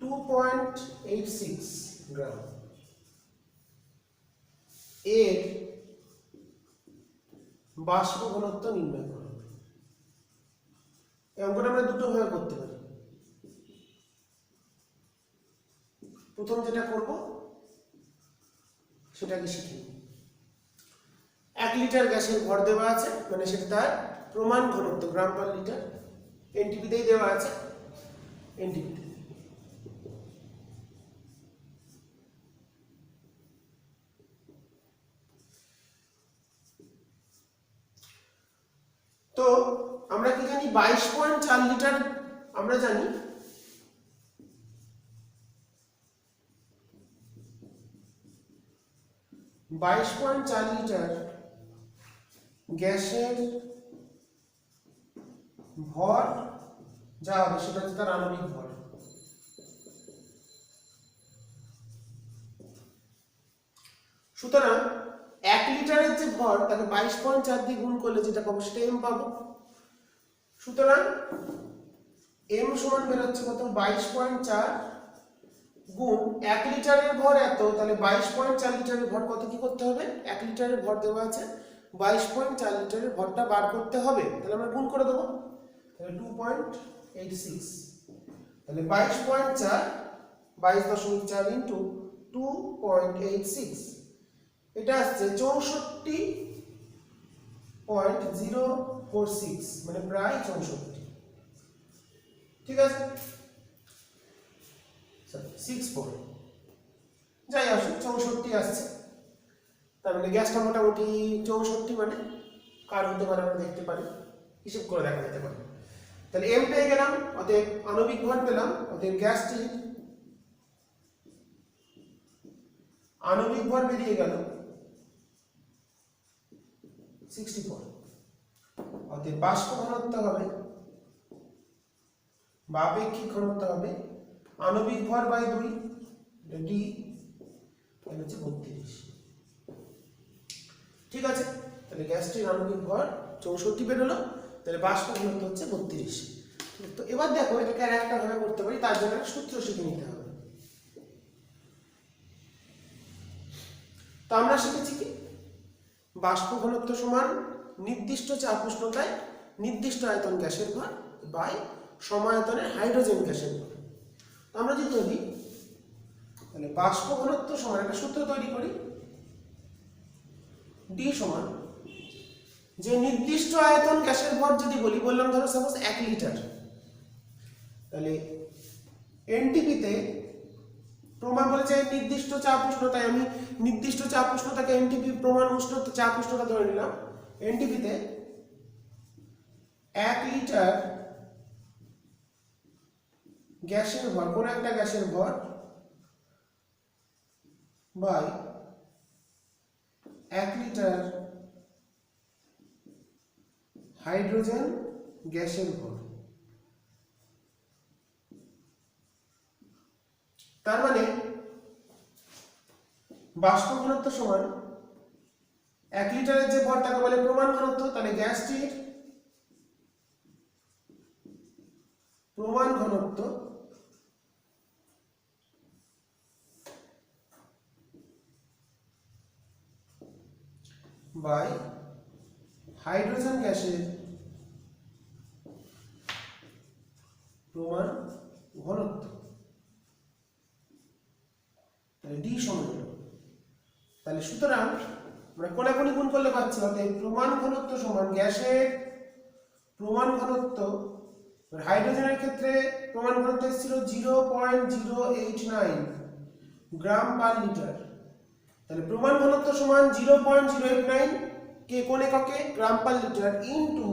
[SPEAKER 1] 2.86 গ্রাম, এর বাষ্প ঘনত্ব নির্ণয় করো। এই অঙ্কটা আমরা দুটো ভাবে করতে পারি। প্রথম যেটা করব সেটাকে শিখে নিই। 1 লিটার গ্যাসের ভর দেওয়া আছে, মানে সেটা তার প্রমাণ ঘনত্ব গ্রাম পার লিটার, এনটিপিতেই দেওয়া আছে, এনটিপিতে। তো আমরা কি জানি 22.4 লিটার আমরা জানি, লিটার গ্যাসের ভর যা হবে সেটা হচ্ছে তার আণবিক ভর। সুতরাং 1 লিটারের যে ভর তাকে 22.4 দিয়ে গুণ করলে যেটা পাবো সেটা m পাবো। সুতরাং m সমান বেরোচ্ছে কত, 22.4 গুণ 1 লিটারের ভর এত, তাহলে 22.4 লিটারের ভর কত কি করতে হবে, 1 লিটারের ভর দেওয়া আছে, 22.4 লিটারের ভরটা বার করতে হবে। তাহলে আমরা গুণ করে দেবো, তাহলে 2.86, তাহলে 22.4 22.4 ইন্টু 2.86, এটা আসছে 64.046, মানে প্রায় 64। ঠিক আছে, 64 যাই আসুক 64 আসছে। তার মানে গ্যাসটা মোটামুটি 64, মানে কার হতে পারে আমরা দেখতে পারি, হিসেব করে দেখা যেতে পারে। তাহলে m পেয়ে গেলাম, অতএব আণবিক ভর পেলাম, অতএব গ্যাসটির আণবিক ভর বেরিয়ে গেল 64। অতএব বাষ্প ঘনত্ব হবে বা আপেক্ষিক ঘনত্ব হবে আণবিক ভর বাই 2, এটা ডি, তাহলে হচ্ছে 32। ঠিক আছে, তাহলে গ্যাসটির আণবিক ভর 64 বেরোলো, তাহলে বাষ্প ঘনত্ব হচ্ছে 32। তো এবার দেখো এটাকে আর একটা ভাবে করতে পারি, তার জন্য একটা সূত্র শিখে নিতে হবে। তো আমরা শিখেছি কি, বাষ্প ঘনত্ব সমান নির্দিষ্ট চাপ উষ্ণতায় নির্দিষ্ট আয়তন গ্যাসের ভর বাই সমায়তনে হাইড্রোজেন গ্যাসের ভর। তো আমরা যদি ধরি, তাহলে বাষ্প ঘনত্ব সমান একটা সূত্র তৈরি করি, ডি সমান যে নির্দিষ্ট আয়তন গ্যাসের ভর যদি বললাম ধরো সাপোজ 1 লিটার, তাহলে এনটিপিতে প্রমাণ বলেছে নির্দিষ্ট চাপ উষ্ণতায়, আমি নির্দিষ্ট চাপ উষ্ণতাকে এনটিপি প্রমাণ উষ্ণতা চাপ উষ্ণতা ধরে নিলাম, এনটিপিতে 1 লিটার গ্যাসের ভর, কোন একটা গ্যাসের ভর বাই 1 লিটার হাইড্রোজেন গ্যাসের ভর। তার মানে বাষ্প ঘনত্ব সমান 1 লিটারের যে ভর তাকে বলে প্রমাণ ঘনত্ব, তাহলে গ্যাসটির প্রমাণ ঘনত্ব বাই হাইড্রোজেন গ্যাসের প্রমাণ ঘনত্ব, তাহলে ডি সমান হলো। তাহলে সুতরাং আমরা কোনাকুনি গুণ করলে পাচ্ছি, অর্থাৎ প্রমাণ ঘনত্ব সমান গ্যাসের প্রমাণ ঘনত্ব, হাইড্রোজেনের ক্ষেত্রে প্রমাণ ঘনত্ব ছিল 0.089 গ্রাম পার লিটার, তাহলে প্রমাণ ঘনত্ব সমান 0.089 কে কোন এককে, গ্রাম পার লিটার, ইনটু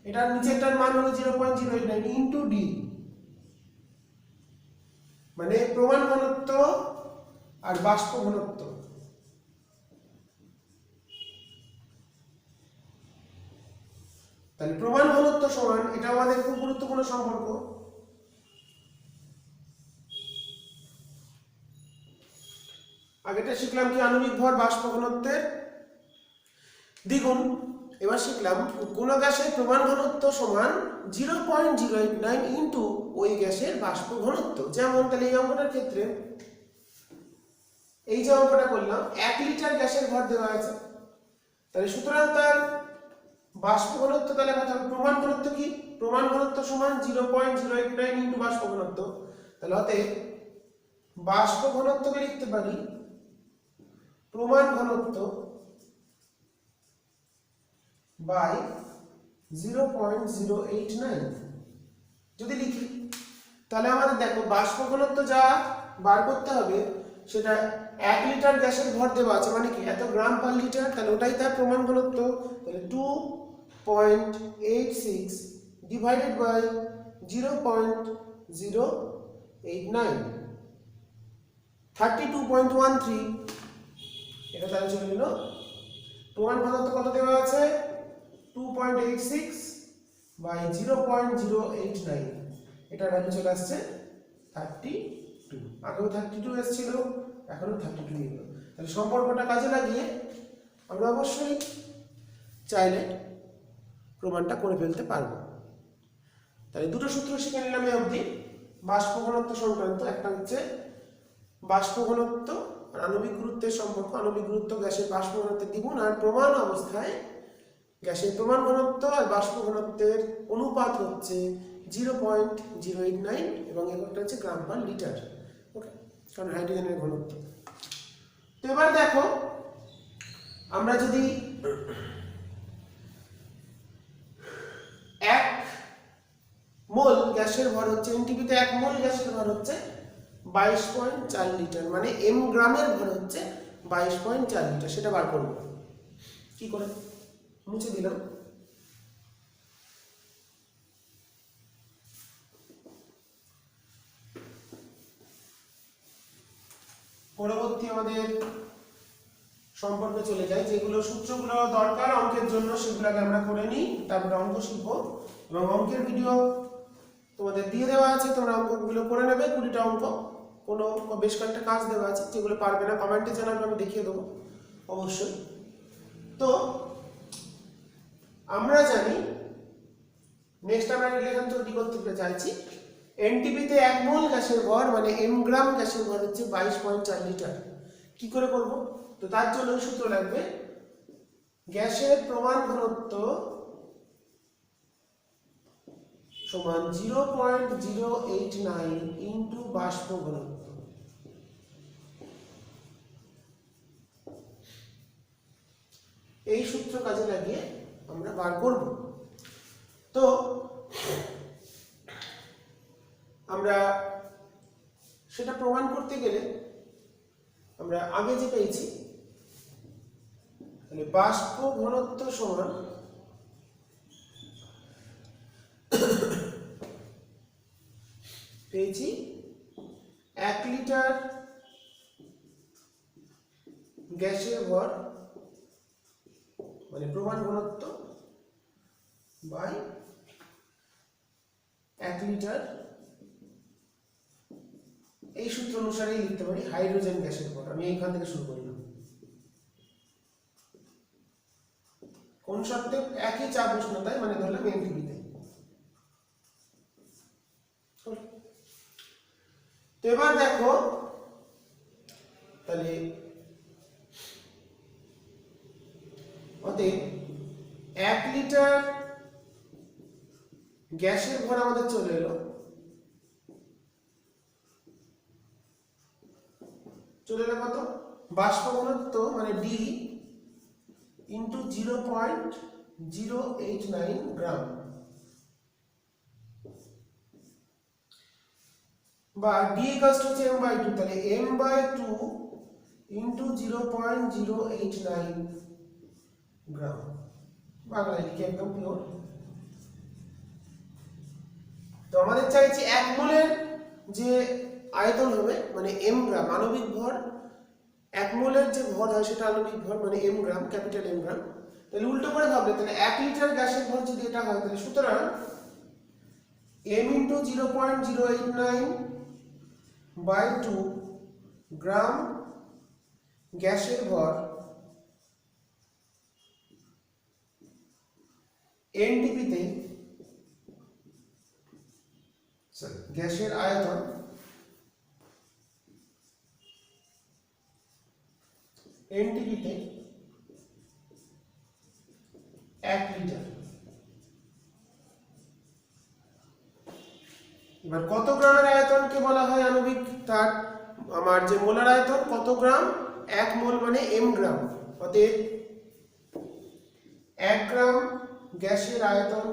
[SPEAKER 1] এটার নিচেরটার মান হলো 0.089 ইনটু ডি, মানে প্রমাণ ঘনত্ব আর বাষ্প ঘনত্ব। তাহলে প্রমাণ ঘনত্ব সমান, এটা আমাদের খুব গুরুত্বপূর্ণ সম্পর্ক, আগেটা শিখলাম কি আণবিক ভর বাষ্প ঘনত্বের দ্বিগুণ, এবার শিখলাম কোন গ্যাসের প্রমাণ ঘনত্ব সমান 0.089 ইনটু ওই গ্যাসের বাষ্প ঘনত্ব। যেমন তাহলে এই অঙ্কটার ক্ষেত্রে এই যে অঙ্কটা করলাম 1 লিটার গ্যাসের ভর দেওয়া আছে, তাহলে সুতরাং তার বাষ্প ঘনত্ব তাহলে কত হবে, প্রমাণ ঘনত্ব কি প্রমাণ ঘনত্ব সমান 0.089 ইন্টু বাষ্প ঘনত্ব, তাহলে অতএব বাষ্প ঘনত্বকে লিখতে পারি প্রমাণ ঘনত্ব বাই 0.089। যদি লিখি তাহলে আমাদের দেখো বাষ্প ঘনত্ব যা বার করতে হবে সেটা 1 লিটার গ্যাসের ভর দেওয়া আছে, মানে কি এত গ্রাম পার লিটার, তাহলে ওটাই তার প্রমাণ ঘনত্ব। তাহলে 2.86 ডিভাইডেড বাই 0.089 32.13, এটা তাহলে চলে গেল। প্রমাণ ঘনত্ব কত দেওয়া আছে 2.86 বাই 0.089, এটার ভ্যালু চলে আসছে 32। আগেও 32 এসেছিল, এখনো 32 এলো। তাহলে সম্পর্কটা কাজে লাগিয়ে আমরা অবশ্যই চাইলে প্রমাণটা করে ফেলতে পারবো। তাহলে দুটো সূত্র শিখে নিলাম এই অবধি বাষ্প ঘনত্ব সংক্রান্ত। একটা হচ্ছে বাষ্প ঘনত্ব আর আণবিক গুরুত্বের সম্পর্ক, আণবিক গুরুত্ব গ্যাসের বাষ্প ঘনত্বের দ্বিগুণ, আর প্রমাণ অবস্থায় গ্যাসের প্রমাণ ঘনত্ব আর বাষ্প ঘনত্বের অনুপাত হচ্ছে 0.089 এবং একটা হচ্ছে গ্রাম পার লিটার। ওকে, কারণ হাইড্রোজেনের ঘনত্ব। তো এবার দেখো আমরা যদি 1 মোল গ্যাসের ভর হচ্ছে এনটিপিতে 1 মোল গ্যাসের ভর হচ্ছে 22.4 লিটার, মানে এম গ্রামের ভর হচ্ছে 22.4 লিটার, সেটা বার করব কি করে, মুছে দিলাম। পরবর্তী আমাদের সম্পর্কে চলে যাই, যেগুলো সূত্রগুলো দরকার অঙ্কের জন্য সেগুলোকে আমরা করে নিই, তারপরে অঙ্ক শিখবো। এবং অঙ্কের ভিডিও তোমাদের দিয়ে দেওয়া আছে, তোমরা অঙ্কগুলো করে নেবে। 20টা অঙ্ক, কোনো বেশ কয়েকটা কাজ দেওয়া আছে, যেগুলো পারবে না কমেন্টে জানাবে, আমি দেখিয়ে দেবো অবশ্যই। তো আমরা জানি নেক্সট আমরা রিলেশন তৈরি করতে চাইছি। এনটিপিতে 1 মোল গ্যাসের ভর মানে এম গ্রাম গ্যাসের ভর হচ্ছে 22.4 লিটার। কি করে করব? তো তার জন্য সূত্র লাগবে গ্যাসের প্রমাণ ঘনত্ব সমান 0.089 ইন্টু বাষ্প ঘনত্ব। এই সূত্র কাজে লাগিয়ে আমরা বার করব। তো আমরা সেটা প্রমাণ করতে গেলে আমরা আগে যে পেয়েছি, তাহলে বাষ্প ঘনত্ব সমান পেয়েছি 1 লিটার গ্যাসের ভর মানে প্রমাণ ঘনত্ব বাই 1 লিটার। এই সূত্র অনুসারেই লিখতে পারি হাইড্রোজেন গ্যাসের ভর। আমি এইখান থেকে শুরু করলাম, কোন শর্তে একই চাপ উষ্ণতায়, মানে ধরলাম এনটিপিতে। তো এবার দেখো তাহলে অতএব 1 লিটার গ্যাসের ভর আমাদের চলে এলো, কত বাষ্প ঘনত্ব মানে ডি ইন্টু 0.089 গ্রাম, বা D equals to M by 2, তাহলে এম বাই 2 ইন্টু 0.089 গ্রাম। বাংলায় লিখে একদম পিওর। তো আমাদের চাইছি 1 মোলের যে আয়তন হবে মানে এম গ্রাম, আণবিক ভর 1 মোলের যে ভর হয় সেটা আণবিক ভর মানে এম গ্রাম, ক্যাপিটাল এম গ্রাম। তাহলে উল্টো করে ভাবলে তাহলে 1 লিটার গ্যাসের ভর যদি এটা হয়, তাহলে সুতরাং m ইন্টু 0.089 বাই 2 গ্রাম গ্যাসের ভর এনটিপিতে, গ্যাসের আয়তন এনটিপিতে 1 লিটার। এবার কত গ্রামের আয়তনকে বলা হয় আণবিক, তার আমার যে মোলার আয়তন কত গ্রাম, 1 মোল মানে m গ্রাম। অতএব 1 গ্রাম গ্যাসের আয়তন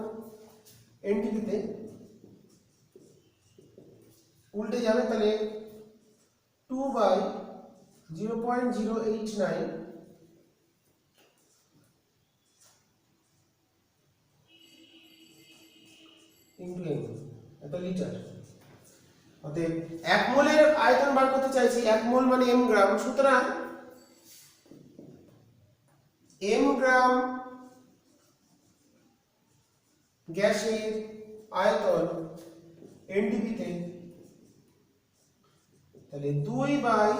[SPEAKER 1] এনটিপিতে উল্টে যাবে, তাহলে 2/0.089 ইন্টু m, এত লিটার। অতএব 1 মোলের আয়তন বার করতে চাইছি, 1 মোল মানে m গ্রাম, সুতরাং m গ্রাম গ্যাসের আয়তন এনটিপিতে, তাহলে 2/2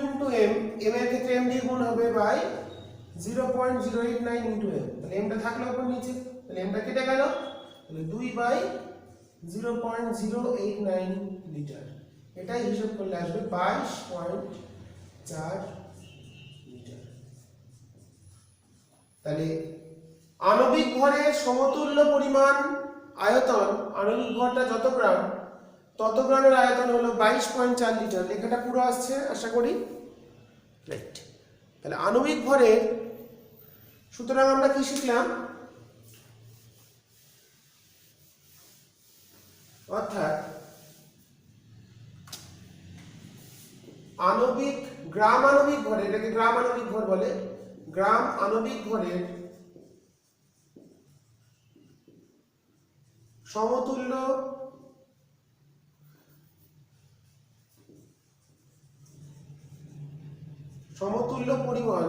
[SPEAKER 1] ইন্টু m, m এর ক্ষেত্রে m দিয়ে গুণ হবে বাই 0.089 ইন্টু m, তাহলে m টা থাকলো উপর নিচে, তাহলে m টা কেটে গেল, তাহলে 2/0.089 লিটার। এটাই হিসাব করলে আসবে 22.4 লিটার। তাহলে আণবিক ভরের সমতুল্য পরিমাণ আয়তন, আণবিক ভরটা যত গ্রাম তত গ্রামের আয়তন হলো 22.4 লিটার। লেখাটা পুরো আসছে আশা করি, রাইট। তাহলে আণবিক ভরের, সুতরাং আমরা কি শিখলাম, অর্থাৎ আণবিক গ্রাম আণবিক ভর, এটাকে গ্রাম আণবিক ভর বলে, গ্রাম আণবিক ভরের সমতুল্য পরিমাণ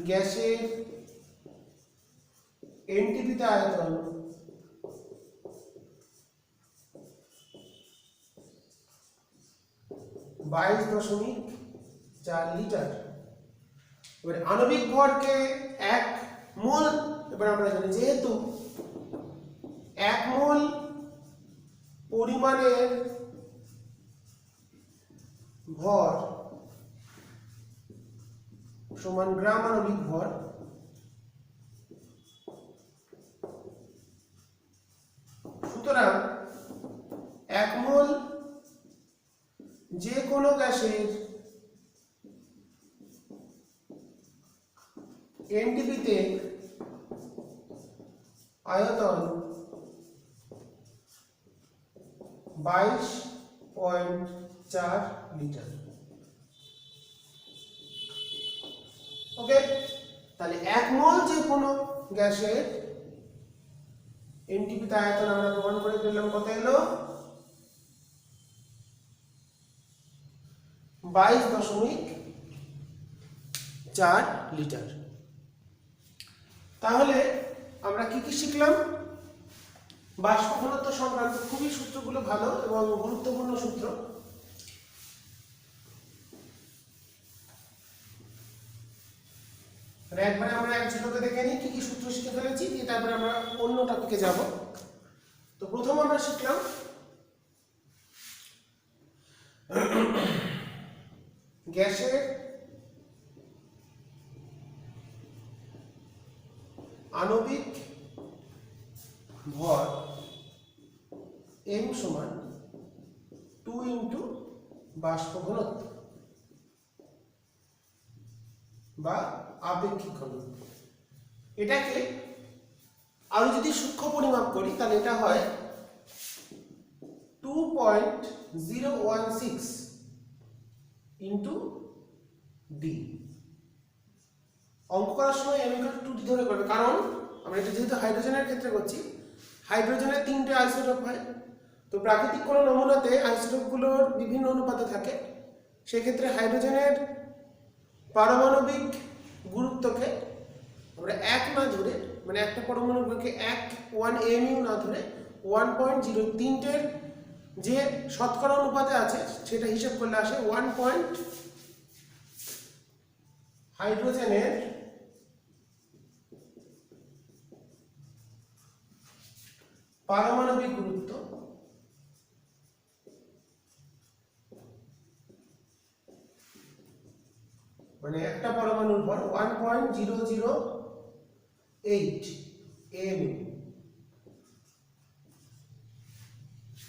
[SPEAKER 1] গ্যাসের এনটিপিতে আয়তন 22.4 লিটার। এবার আণবিক ভরকে 1 মোল, এবার আমরা জানি যেহেতু 1 মোল পরিমাণের ভর সমান গ্রাম আণবিক ভর, সুতরাং 1 মোল যে কোনো গ্যাসের এনটিপিতে আয়তন 22.4 লিটার। ওকে, তাহলে 1 মোল যে কোনো গ্যাসের এনটিপিতে আয়তন আমরা প্রমাণ করে পেলাম, কত এলো, 22.4 লিটার। তাহলে আমরা কি কি শিখলাম, বাষ্প ঘনত্ব সংক্রান্ত খুবই সূত্রগুলো ভালো এবং গুরুত্বপূর্ণ সূত্র। একবারে আমরা এক ঝলকে দেখে নিই কি কি সূত্র শিখে ফেলেছি, দিয়ে তারপরে আমরা অন্য টপিকে যাব। তো প্রথম আমরা শিখলাম গ্যাসের আণবিক ভর m সমান 2 ইন্টু বাষ্প ঘনত্ব বা আপেক্ষিক ঘনত্ব। এটাকে আরো যদি সূক্ষ্ম পরিমাপ করি তাহলে এটা হয় 2.016 ইন্টু ডি। অঙ্ক করার সময় m = 2 ধরে করবে, কারণ আমরা এটা যেহেতু হাইড্রোজেনের ক্ষেত্রে করছি, হাইড্রোজেনের 3টে আইসোটোপ হয়। তো প্রাকৃতিক কোনো নমুনাতে আইসোটোপগুলোর বিভিন্ন অনুপাতে থাকে, সেক্ষেত্রে হাইড্রোজেনের পারমাণবিক গুরুত্বকে আমরা 1 না ধরে, মানে একটা পরমাণুর ভরকে 1 mu না ধরে 1.0, তিনটের যে শতকরা অনুপাতে আছে সেটা হিসাব করলে আসে 1. হাইড্রোজেনের পারমাণবিক গুরুত্ব মানে একটা পরমাণুর ভর 1.008, এমইউ।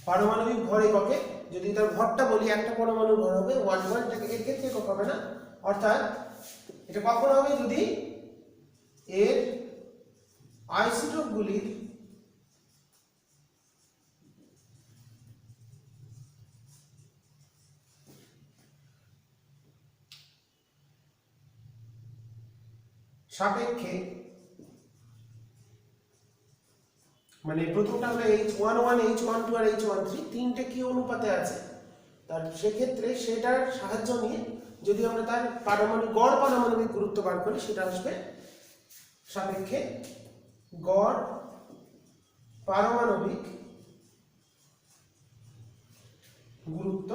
[SPEAKER 1] পারমাণবিক ভর এককে যদি তার ভরটা বলি একটা পরমাণুর ভর হবে 1 ভোল্ট, এটাকে এর ক্ষেত্রে একক হবে না, অর্থাৎ এটা কখন হবে যদি এর আইসোটোপগুলির সাপেক্ষে, মানে প্রথমটা হলো H11 H12 আর H13 তিনটে কি অনুপাতে আছে, তার সেক্ষেত্রে সেটার সাহায্য নিয়ে যদি আমরা তার গড় পারমাণবিক গুরুত্ব বার করি, সেটা আসবে সাপেক্ষে গড় পারমাণবিক গুরুত্ব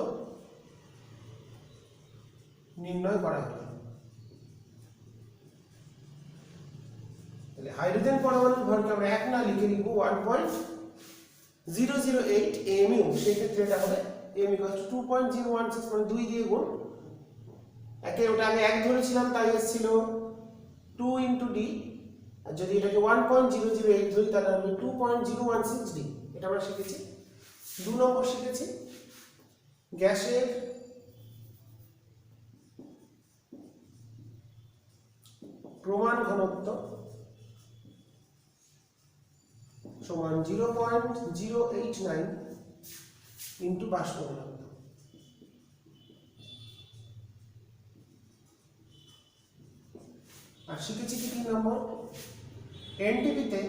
[SPEAKER 1] নির্ণয় করা হবে। তাহলে হাইড্রোজেন পরমাণুর ভরকে আমরা 1 না লিখে লিখব 1.008 এমইউ, সেই ক্ষেত্রে এটা হবে m = 2.016, মানে 2 দিয়ে গুণ একে, ওটা আমি 1 ধরেছিলাম তাই এসেছিল 2 * d, আর যদি এটাকে 1.008 ধরি তাহলে হবে 2.016 d। এটা আমরা শিখেছি। 2 নম্বর শিখেছি গ্যাসের প্রমাণ ঘনত্ব সমান 0.089 ইন্টু বাষ্প ঘনত্ব। আর শিখেছি কি 3 নম্বর এনটিপিতে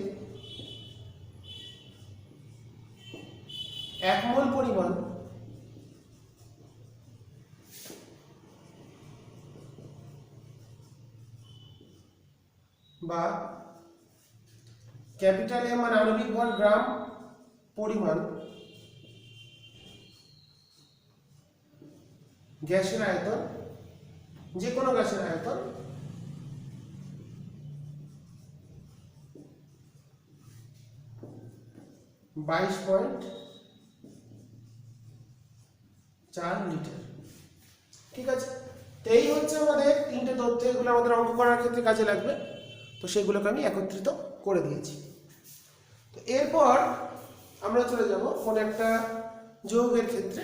[SPEAKER 1] 1 মোল পরিমাণ বা ক্যাপিটাল এম মানে আণবিক ভর গ্রাম পরিমাণ গ্যাসের আয়তন, যে কোনো গ্যাসের আয়তন (22.4 লিটার। ঠিক আছে, তো এই হচ্ছে আমাদের তিনটে তথ্য, এগুলো আমাদের অঙ্ক করার ক্ষেত্রে কাজে লাগবে, তো সেগুলোকে আমি একত্রিত করে দিয়েছি। তো এরপর আমরা চলে যাব কোন একটা যৌগের ক্ষেত্রে,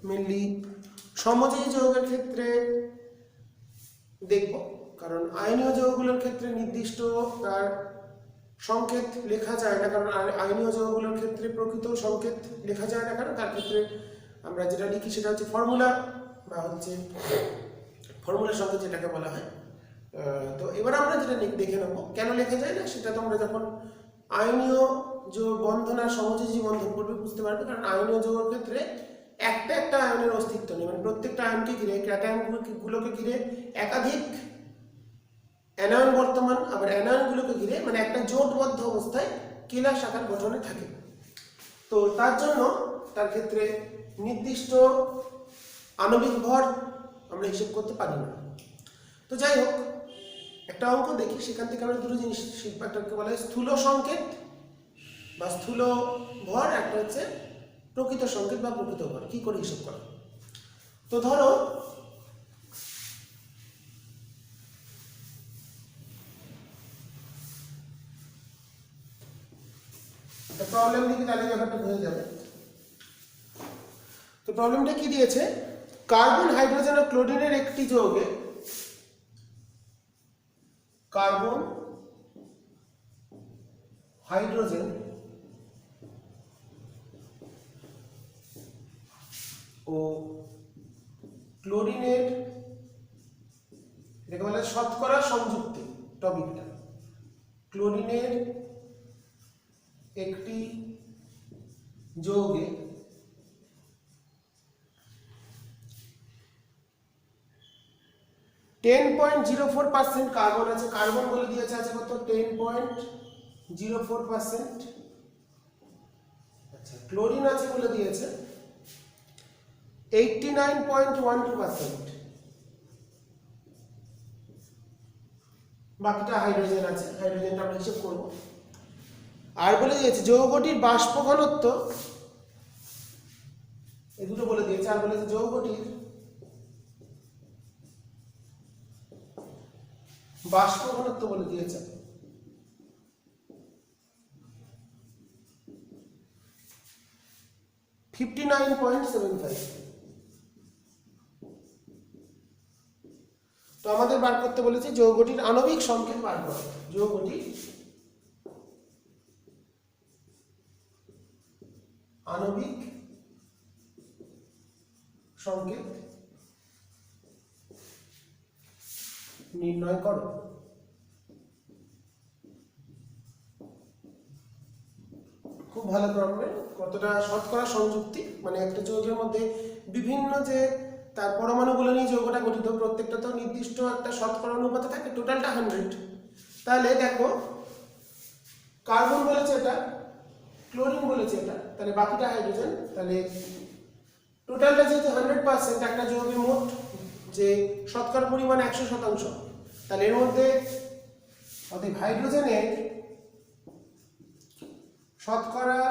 [SPEAKER 1] মেনলি সমযোজী যৌগের ক্ষেত্রে দেখব, কারণ আয়নীয় যৌগগুলোর ক্ষেত্রে নির্দিষ্ট তার সংকেত লেখা যায় না, কারণ আয়নীয় যৌগগুলোর ক্ষেত্রে প্রকৃত সংকেত লেখা যায় না, কারণ তার ক্ষেত্রে আমরা যেটা লিখি সেটা হচ্ছে ফর্মুলা বা হচ্ছে ফর্মুলা সংকেত যেটাকে বলা হয়। তো এবার আমরা যেটা দেখে নেব কেন লেখা যায় না, সেটা তোমরা যখন আয়নীয় যৌগ বন্ধন আর সমযোজী বন্ধন করবে বুঝতে পারবে। কারণ আয়নীয় যৌগের ক্ষেত্রে একটা আয়নের অস্তিত্ব নেই, মানে প্রত্যেকটা আয়নকে ঘিরে, ক্যাটায়নগুলোকে ঘিরে একাধিক অ্যানায়ন বর্তমান, আবার অ্যানায়নগুলোকে ঘিরে মানে একটা জোটবদ্ধ অবস্থায় কেলাস আকার গঠনে থাকে। তো তার জন্য তার ক্ষেত্রে নির্দিষ্ট আণবিক ভর আমরা হিসেব করতে পারি না। তো যাই হোক, একটা অঙ্ক দেখি, সেখান থেকে আমরা দুটো জিনিস শিখবো। একটাকে বলা হয় স্থূল সংকেত বা স্থূল ভর, একটা হচ্ছে প্রকৃত সংকেত বা প্রকৃত ভর, কি করে হিসেব করা। তো ধরো একটা প্রবলেম দিকে, তাহলে ব্যাপারটা হয়ে যাবে। তো প্রবলেমটা কি দিয়েছে, কার্বন, হাইড্রোজেন ও ক্লোরিনের একটি যৌগে কার্বন, হাইড্রোজেন ও ক্লোরিনের, এটাকে বলে শতকরা সংযুক্তি টপিকটা, ক্লোরিনের একটি যৌগে (10.04% কার্বন আছে, কার্বন বলে দিয়েছে আছে কত 10.04%, আচ্ছা ক্লোরিন আছে বলে দিয়েছে 89.12%, বাকিটা হাইড্রোজেন আছে, হাইড্রোজেনটা আমরা হিসেব করব। আর বলে দিয়েছে যৌগটির বাষ্প ঘনত্ব, এই দুটো বলে দিয়েছে। আর বলেছে যৌগটির বাষ্প ঘনত্ব বলে দিয়েছে 59.75। তো আমাদের বার করতে বলেছে যৌগটির আণবিক সংকেত বার করো। যৌগটির আণবিক সংকেত নির্ণয় করো। খুব ভালো প্রবলেম। কতটা শতকরা সংযুক্তি, মানে একটা যৌগের মধ্যে বিভিন্ন যে তার পরমাণুগুলো নিয়ে যৌগটা গঠিত, প্রত্যেকটা তো নির্দিষ্ট একটা শতকরা অনুপাতে থাকে, টোটালটা 100। তাহলে দেখো কার্বন বলেছে এটা, ক্লোরিন বলেছে এটা, তাহলে বাকিটা হাইড্রোজেন। তাহলে টোটালটা যেহেতু 100%, একটা যৌগের মোট যে শতকরা পরিমাণ 100%, তাহলে এর মধ্যে অতএব হাইড্রোজেনের শতকরা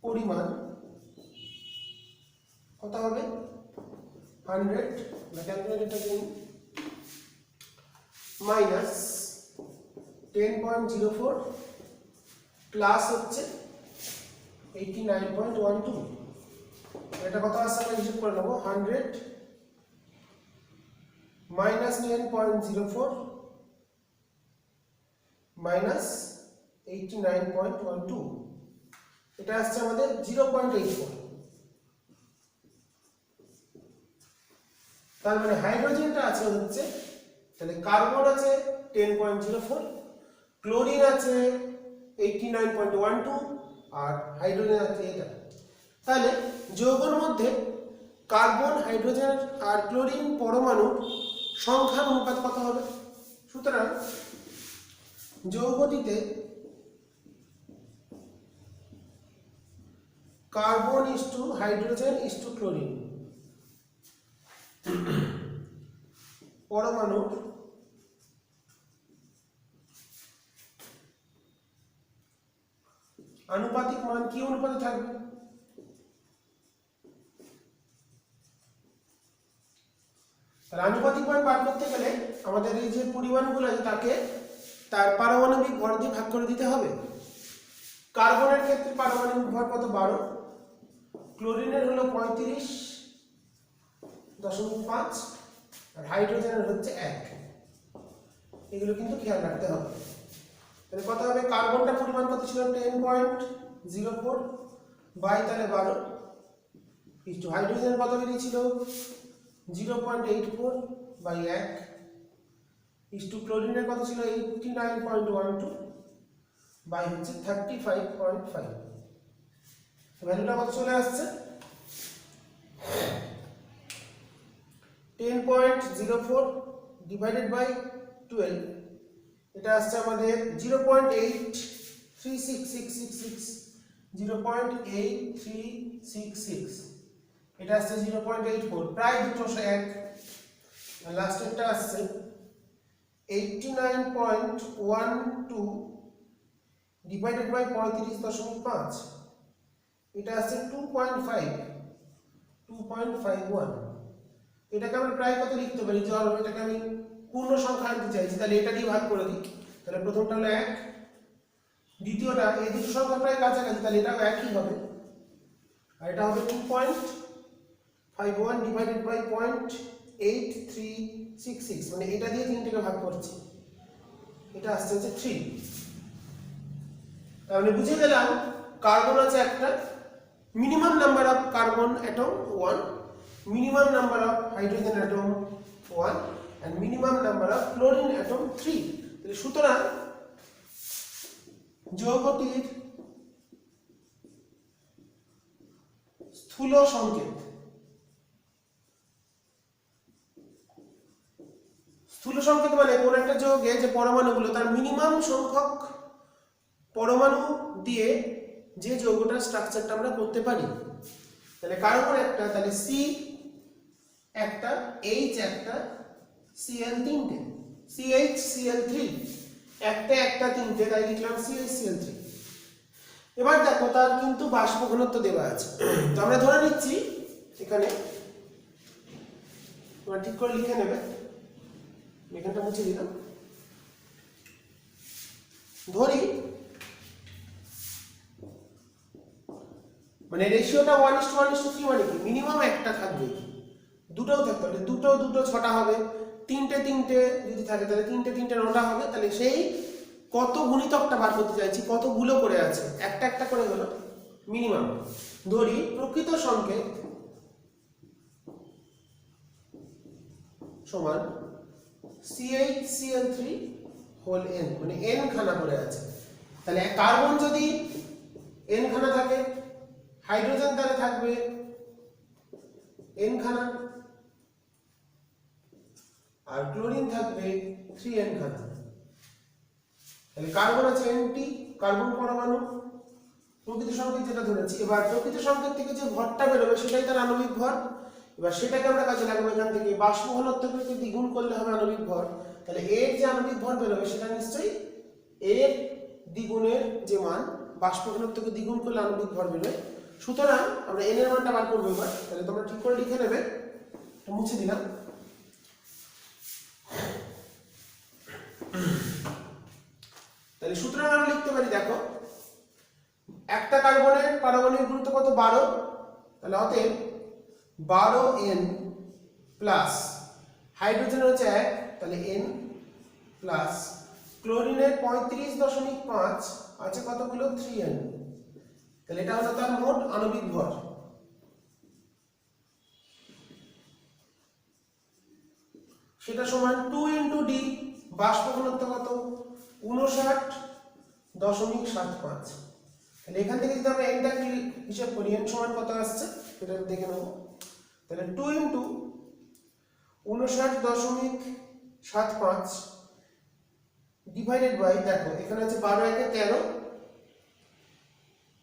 [SPEAKER 1] পরিমাণ কত হবে? 100, ক্যালকুলেটরটা দিন, মাইনাস 10.04 প্লাস হচ্ছে 89.12। এটা কত আসছে আমরা হিসাব করে নেবো। 100 মাইনাস 9.04 মাইনাস 89.12, এটা আসছে আমাদের 0.84। তার মানে হাইড্রোজেনটা আছে হচ্ছে, তাহলে কার্বন আছে 10.04, ক্লোরিন আছে 89.12, আর হাইড্রোজেন আছে এটা। তাহলে যৌগের মধ্যে কার্বন, হাইড্রোজেন আর ক্লোরিন পরমাণুর সংখ্যার অনুপাত কত হবে? সুতরাং যৌগটিতে carbon is to hydrogen is to chlorine পরমাণুর আনুপাতিক মান কি অনুপাতে থাকবে? তাহলে আনুপাতিক মান বার করতে গেলে আমাদের এই যে পরিমাণগুলো আছে তাকে তার পারমাণবিক ভর দিয়ে ভাগ করে দিতে হবে। কার্বনের ক্ষেত্রে পারমাণবিক ভর কত? 12, ক্লোরিনের হলো 35.5, আর হাইড্রোজেনের হচ্ছে 1। এগুলো কিন্তু খেয়াল রাখতে হবে। তাহলে কত হবে? কার্বনটা পরিমাণ কত ছিল? 10.04 বাই তাহলে 12 ইনটু হাইড্রোজেন কত বেরিয়েছিল? 0.84 বাই 1 ইনটু ক্লোরিনের কত ছিল? 89.12 বাই হচ্ছে 35.5। ভ্যালুটা কত চলে আসছে? 10.04 ডিভাইডেড বাই 12, এটা আসছে আমাদের 0.836666, 0.8366, এটা আসছে 0.84, প্রায় দুটো 1। লাস্টেরটা আসছে 89.12 ডিভাইডেড বাই 35.5, এটা আসছে 2.51। এটাকে আমরা প্রায় কত লিখতে পারি? ধরো এটাকে আমি পূর্ণ সংখ্যা আনতে চাইছি, তাহলে এটা দিয়ে ভাগ করে দিই। তাহলে প্রথমটা হলো 1, দ্বিতীয়টা এই দুটো সংখ্যা প্রায় কাছাকাছি, তাহলে এটাও একই হবে, আর এটা হবে 2.51 ডিভাইডেড বাই 0.8366, মানে এটা দিয়ে 3 থেকে ভাগ করছি, এটা আসছে হচ্ছে 3। তাহলে বুঝে গেলাম কার্বন আছে একটা, minimum number of carbon atom 1, minimum number of hydrogen atom 1, and minimum number of chlorine atom 3. তাহলে সুতরাং যৌগটির স্থূল সংকেত, স্থূল সংকেত মানে কোন একটা যৌগে যে পরমাণুগুলো তার মিনিমাম সংখ্যক পরমাণু দিয়ে যে যৌগটার স্ট্রাকচারটা আমরা করতে পারি। তাহলে কার্বন একটা, তাহলে সি একটা, এইচ একটা, সিএল তিনটে, সিএইচ সিএল থ্রি, একটা একটা তিনটে, তাই লিখলাম সিএইচ সিএল থ্রি। এবার দেখো তার কিন্তু বাষ্প ঘনত্ব দেওয়া আছে, তো আমরা ধরে নিচ্ছি এখানে, তোমরা ঠিক করে লিখে নেবে, এখানটা মুছে দিলাম। ধরি মানে রেশিওটা 1:1:3 মানে কি মিনিমাম একটা থাকবে, দুটোও থাকতে হবে, দুটো দুটো 6টা হবে, তিনটে তিনটে যদি থাকে তাহলে তিনটে তিনটে 9টা হবে। তাহলে সেই কত গুণিতকটা বার করতে চাইছি, কতগুলো করে আছে, একটা একটা করে হলো মিনিমাম। ধরি প্রকৃত সংকেত সমান CH Cl3 হোল n, মানে n খানা করে আছে। তাহলে কার্বন যদি n খানা থাকে, হাইড্রোজেন তাহলে থাকবে n খানা, আর ক্লোরিন থাকবে 3n খানা। তাহলে কার্বন আছে nt, কার্বন পরমাণু, প্রকৃত সংকেত যেটা ধরেছি। এবার প্রকৃত সংকেত থেকে যে ভরটা বেরোবে সেটাই তার আণবিক ভর। এবার সেটাকে আমরা কাজে লাগাবো, এখান থেকে বাষ্প ঘনত্বকে দ্বিগুণ করলে হবে আণবিক ভর। তাহলে এর যে আণবিক ভর বেরোবে সেটা নিশ্চয়ই এর দ্বিগুণের যে মান, বাষ্প ঘনত্বকে দ্বিগুণ করলে আণবিক ভর বেরোবে। সুতরাং আমরা n এর মানটা বার করবো এবার। তাহলে তোমরা ঠিক করে লিখে নেবে, মুছে দিলাম। তাহলে সুতরাং আমরা লিখতে পারি, দেখো একটা কার্বনের পারমাণবিক গুরুত্ব কত 12, তাহলে অতএব 12n প্লাস হাইড্রোজেনের হচ্ছে 1, তাহলে n প্লাস ক্লোরিনের 35.5 আছে কতগুলো 3n, তাহলে এটা হলো তার মোট আণবিক ভর। সেটা সমান 2 × d, বাষ্প ঘনত্ব কত 59.75। তাহলে এখান থেকে যদি আমরা nটা হিসাব করি, n সমান কত আসছে সেটা দেখে নেব। তাহলে 2 × 59.75 ডিভাইডেড বাই, দেখো এখানে আছে 12 × 1 = 13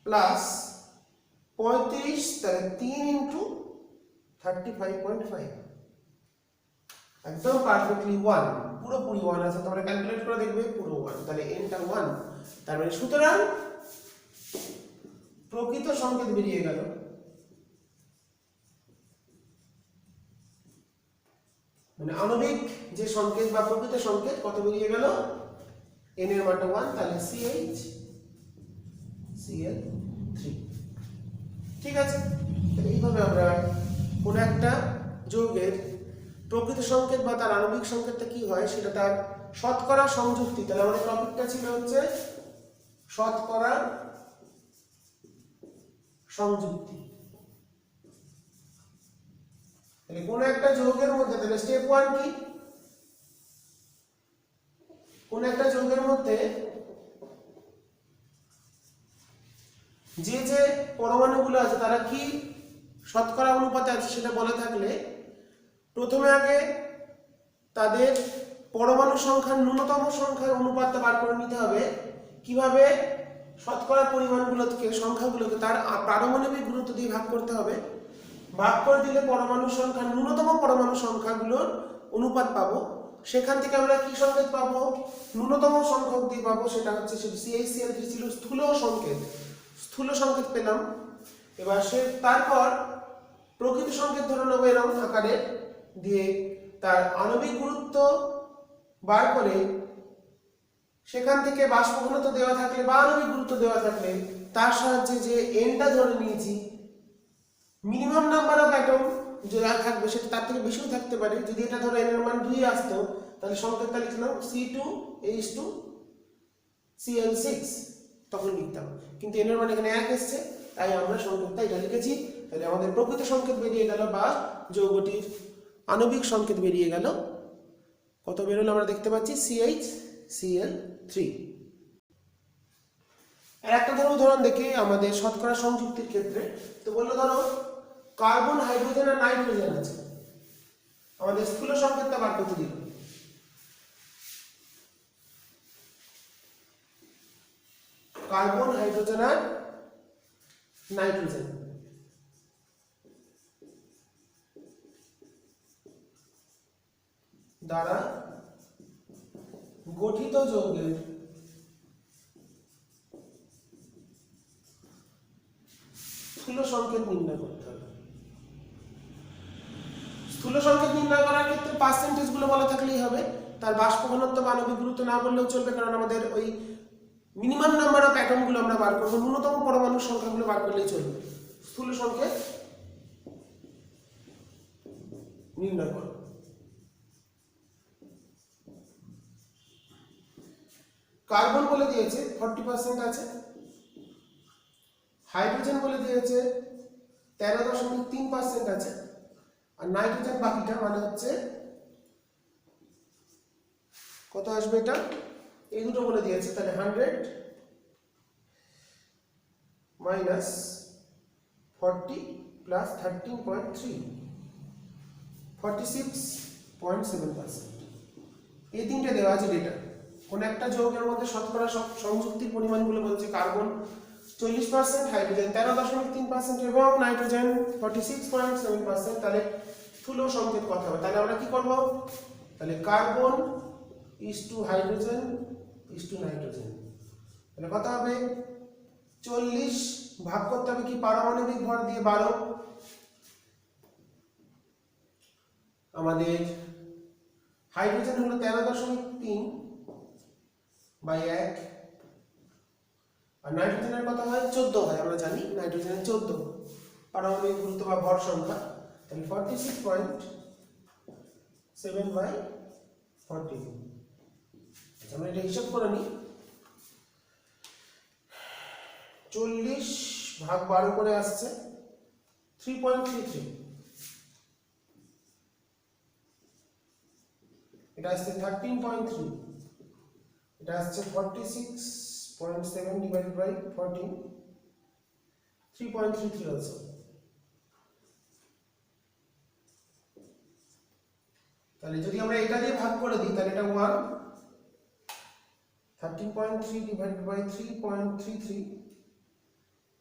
[SPEAKER 1] প্লাস 35, তাহলে 3 × 35.5, একদম পারফেক্টলি 1, পুরোপুরি 1 আছে। তোমরা ক্যালকুলেট করে দেখবে পুরো 1, তাহলে nটা 1। তার মানে সুতরাং প্রকৃত সংকেত বেরিয়ে গেল মানে আণবিক যে সংকেত বা প্রকৃত সংকেত কত বেরিয়ে গেল, n এর মানটা 1, তাহলে CH Cl3। ঠিক আছে, তাহলে এইভাবে আমরা কোন একটা যৌগের প্রকৃত সংকেত বা তার আণবিক সংকেতটা কি হয় সেটা তার শতকরা সংযুক্তি। তাহলে আমাদের টপিকটা ছিল হচ্ছে শতকরা সংযুক্তি। তাহলে কোন একটা যৌগের মধ্যে, তাহলে স্টেপ 1 কি, কোন একটা যৌগের মধ্যে যে যে পরমাণুগুলো আছে তারা কি শতকরা অনুপাতে আছে সেটা বলে থাকলে প্রথমে আগে তাদের পরমাণু সংখ্যার ন্যূনতম সংখ্যার অনুপাতটা বার করে নিতে হবে। কিভাবে, শতকরা পরিমাণগুলোকে সংখ্যাগুলোকে তার পারমাণবিক গুরুত্ব দিয়ে ভাগ করতে হবে। ভাগ করে দিলে পরমাণু সংখ্যা, ন্যূনতম পরমাণু সংখ্যাগুলোর অনুপাত পাবো। সেখান থেকে আমরা কি সংকেত পাবো, ন্যূনতম সংখ্যক দিয়ে পাবো, সেটা হচ্ছে CH Cl3 ছিল স্থূল সংকেত, স্থূল সংকেত পেলাম। এবার তারপর প্রকৃত সংকেত ধরে নেবো এরকম আকারে, দিয়ে তার আণবিক গুরুত্ব বার করে সেখান থেকে বাষ্প ঘনত্ব দেওয়া থাকলে বা আণবিক গুরুত্ব দেওয়া থাকলে তার সাহায্যে যে nটা ধরে নিয়েছি, মিনিমাম নাম্বার অফ অ্যাটম যা থাকবে সেটা তার থেকে বেশিও থাকতে পারে। যদি এটা ধরো n এর মান 2 আসতো তাহলে সংকেতটা লিখলাম C2H2Cl6, তখন লিখতাম, কিন্তু n এর মান এখানে 1 এসছে তাই আমরা সংকেতটা এটা লিখেছি। তাহলে আমাদের প্রকৃত সংকেত বেরিয়ে গেল বা যৌগটির আণবিক সংকেত বেরিয়ে গেল। কত বেরোলো আমরা দেখতে পাচ্ছি, CH Cl3। আর একটা ধরো উদাহরণ দেখি আমাদের শতকরা সংযুক্তির ক্ষেত্রে। তো বললো ধরো কার্বন, হাইড্রোজেন আর নাইট্রোজেন আছে, আমাদের স্থূল সংকেতটা বার করতে দিল। কার্বন, হাইড্রোজেন আর নাইট্রোজেন দ্বারা গঠিত যৌগের স্থূল সংকেত নির্ণয় করতে হবে। স্থূল সংকেত নির্ণয় করার ক্ষেত্রে পার্সেন্টেজ গুলো বলা থাকলেই হবে, তার বাষ্প ঘনত্ব বা আণবিক গুরুত্ব না বললেও চলবে, কারণ আমাদের ওই মিনিমাম নাম্বার অফ অ্যাটম গুলো আমরা বার করবো, ন্যূনতম পরমাণুর সংখ্যাগুলো বার করলেই চলবে। স্থূল সংকেত নির্ণয় করো। কার্বন বলে দিয়েছে 40% আছে, হাইড্রোজেন বলে দিয়েছে 13.3% আছে, আর নাইট্রোজেন বাকিটা মানে হচ্ছে কত আসবে, এটা এই দুটো বলে দিয়েছে। তাহলে 100 মাইনাস 40 প্লাস 13.3 46.7%। এই তিনটে দেওয়া আছে ডেটা। কোন একটা যৌগের মধ্যে শতকরা সংযুক্তির পরিমাণগুলো বলছে কার্বন 40%, হাইড্রোজেন 13.3% এবং নাইট্রোজেন 46.7%। তাহলে স্থূল সংকেত কত হবে? তাহলে আমরা কি করব? তাহলে carbon is to hydrogen is to nitrogen, তাহলে কত হবে? 40 ভাগ করতে হবে কি পারমাণবিক ভর দিয়ে 12, আমাদের হাইড্রোজেন হলো 13.3 বাই 1, আর নাইট্রোজেনের কত হয়? 14 হয়, আমরা জানি নাইট্রোজেনের 14 পারমাণবিক গুরুত্ব বা ভর সংখ্যা। তাহলে 46.7 বাই 40। আমরা এটা হিসাব করে নিই। 40 ভাগ 12 করে আসছে 3.33, এটা আসছে 13.3, এটা আসছে 46.7 ডিভাইডেড বাই 14, 3.33 also। তাহলে যদি আমরা এটা দিয়ে ভাগ করে দিই তাহলে এটা 1, 13.3 ডিভাইডেড বাই 3.33,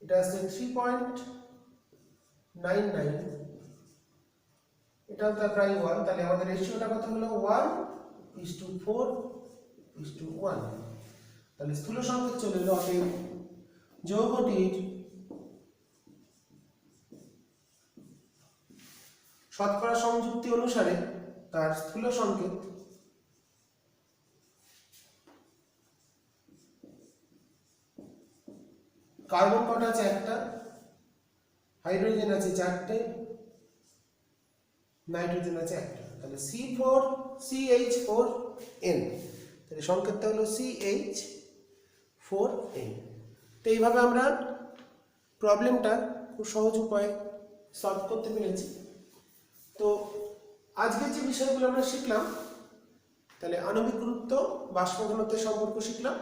[SPEAKER 1] এটা আসছে 3.99, এটা তো প্রায় 1। তাহলে আমাদের রেশিওটা কত হলো? 1:4:1। তাহলে স্থূল সংকেত চলে এলো। অতএব যৌগটির শতকরা সংযুক্তি অনুসারে তার স্থূল সংকেত কার্বন কটা আছে? একটা, হাইড্রোজেন আছে 4টে, নাইট্রোজেন আছে একটা। তাহলে CH4N, তাহলে সংকেতটা হলো CH4N। তো এইভাবে আমরা প্রবলেমটা খুব সহজ উপায়ে সলভ করতে পেরেছি। তো আজকের যে বিষয়গুলো আমরা শিখলাম, তাহলে আণবিক গুরুত্ব, বাষ্প ঘনত্বের সম্পর্ক শিখলাম।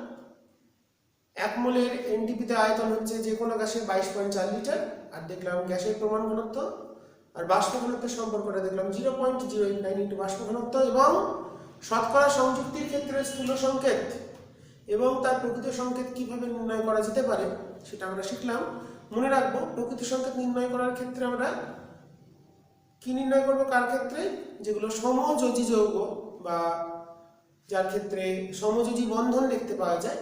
[SPEAKER 1] 1 মোলের এনটিপিতে আয়তন হচ্ছে যে কোনো গ্যাসের 22.4 লিটার, আর দেখলাম গ্যাসের প্রমাণ ঘনত্ব আর বাষ্প ঘনত্বের সম্পর্কটা দেখলাম 0.089 ইন্টু বাষ্প ঘনত্ব, এবং শতকরা সংযুক্তির ক্ষেত্রে স্থূল সংকেত এবং তার প্রকৃত সংকেত কিভাবে নির্ণয় করা যেতে পারে সেটা আমরা শিখলাম। মনে রাখবো, প্রকৃত সংকেত নির্ণয় করার ক্ষেত্রে আমরা কি নির্ণয় করব? কার ক্ষেত্রে? যেগুলো সমযোজী যৌগ বা যার ক্ষেত্রে সমযোজী বন্ধন দেখতে পাওয়া যায়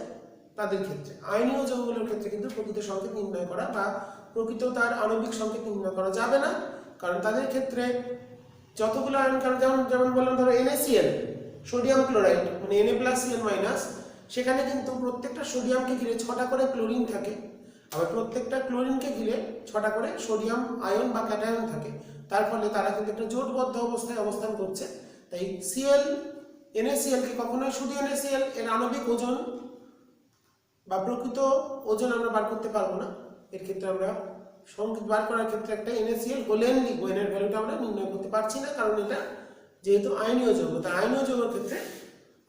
[SPEAKER 1] তাদের ক্ষেত্রে। আয়নীয় যৌগগুলোর ক্ষেত্রে কিন্তু প্রকৃত সংকেত নির্ণয় করা বা প্রকৃত তার আণবিক সংকেত নির্ণয় করা যাবে না, কারণ তাদের ক্ষেত্রে যতগুলো আয়ন, কারণ যেমন বললাম ধরো NaCl, সোডিয়াম ক্লোরাইড মানে Na+Cl-, সেখানে কিন্তু প্রত্যেকটা সোডিয়ামকে ঘিরে 6টা করে ক্লোরিন থাকে, আবার প্রত্যেকটা ক্লোরিনকে ঘিরে 6টা করে সোডিয়াম আয়ন বা ক্যাটায়ন থাকে। তার ফলে তারা কিন্তু একটা জোটবদ্ধ অবস্থায় অবস্থান করছে। তাই NaCl কে কখনোই শুধু NaCl এর আণবিক ওজন বা প্রকৃত ওজন আমরা বার করতে পারবো না। এর ক্ষেত্রে আমরা সংকেত বার করার ক্ষেত্রে একটা NaCl গোলেন লিখবো, এর ভ্যালুটা আমরা নির্ণয় করতে পারছি না, কারণ এটা যেহেতু আয়নীয় যৌগ। তাই আয়নীয় যৌগের ক্ষেত্রে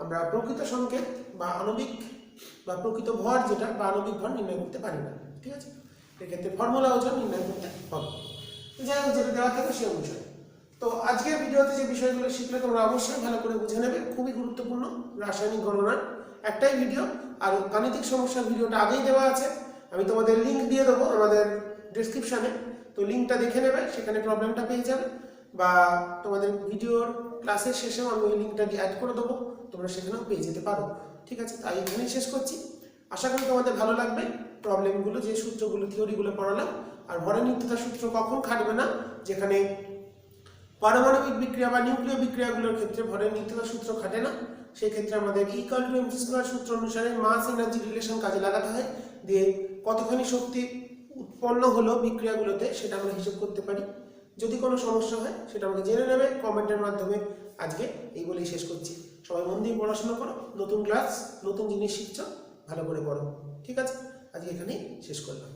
[SPEAKER 1] আমরা প্রকৃত সংকেত বা আণবিক বা প্রকৃত ভর যেটা বা আণবিক ভর নির্ণয় করতে পারি না। ঠিক আছে, এক্ষেত্রে ফর্মুলা ওজন নির্ণয় করতে হবে। যাই হোক, যেটা দেওয়া থাকে সে অনুসারে। তো আজকের ভিডিওতে যে বিষয়গুলো শিখলে তোমরা অবশ্যই ভালো করে বুঝে নেবে, খুবই গুরুত্বপূর্ণ রাসায়নিক গণনার একটাই ভিডিও। আর গাণিতিক সমস্যার ভিডিওটা আগেই দেওয়া আছে, আমি তোমাদের লিঙ্ক দিয়ে দেবো আমাদের ডেসক্রিপশানে, তো লিঙ্কটা দেখে নেবে, সেখানে প্রবলেমটা পেয়ে যাবে, বা তোমাদের ভিডিওর ক্লাসের শেষেও আমি ওই লিঙ্কটা অ্যাড করে দেবো, তোমরা সেখানেও পেয়ে যেতে পারো। ঠিক আছে, তাই এখানেই শেষ করছি। আশা করি তোমাদের ভালো লাগবে প্রবলেমগুলো, যে সূত্রগুলো থিওরিগুলো পড়ালাম। আর ভরের নিত্যতা সূত্র কখন খাটবে না, যেখানে পারমাণবিক বিক্রিয়া বা নিউক্লিয় বিক্রিয়াগুলোর ক্ষেত্রে ভরের নিত্যতা সূত্র খাটে না, সেই ক্ষেত্রে আমাদের E=mc² সূত্র অনুসারে মাস এনার্জি রিলেশন কাজে লাগাতে হয়, দিয়ে কতখানি শক্তি পণ্য হলো বিক্রিয়াগুলোতে সেটা আমরা হিসেব করতে পারি। যদি কোনো সমস্যা হয় সেটা আমাকে জেনে নেবে কমেন্টের মাধ্যমে। আজকে এই বলেই শেষ করছি। সবাই মন দিয়ে পড়াশোনা করো, নতুন ক্লাস, নতুন জিনিস শিখছো, ভালো করে পড়ো। ঠিক আছে, আজকে এখানেই শেষ করলাম।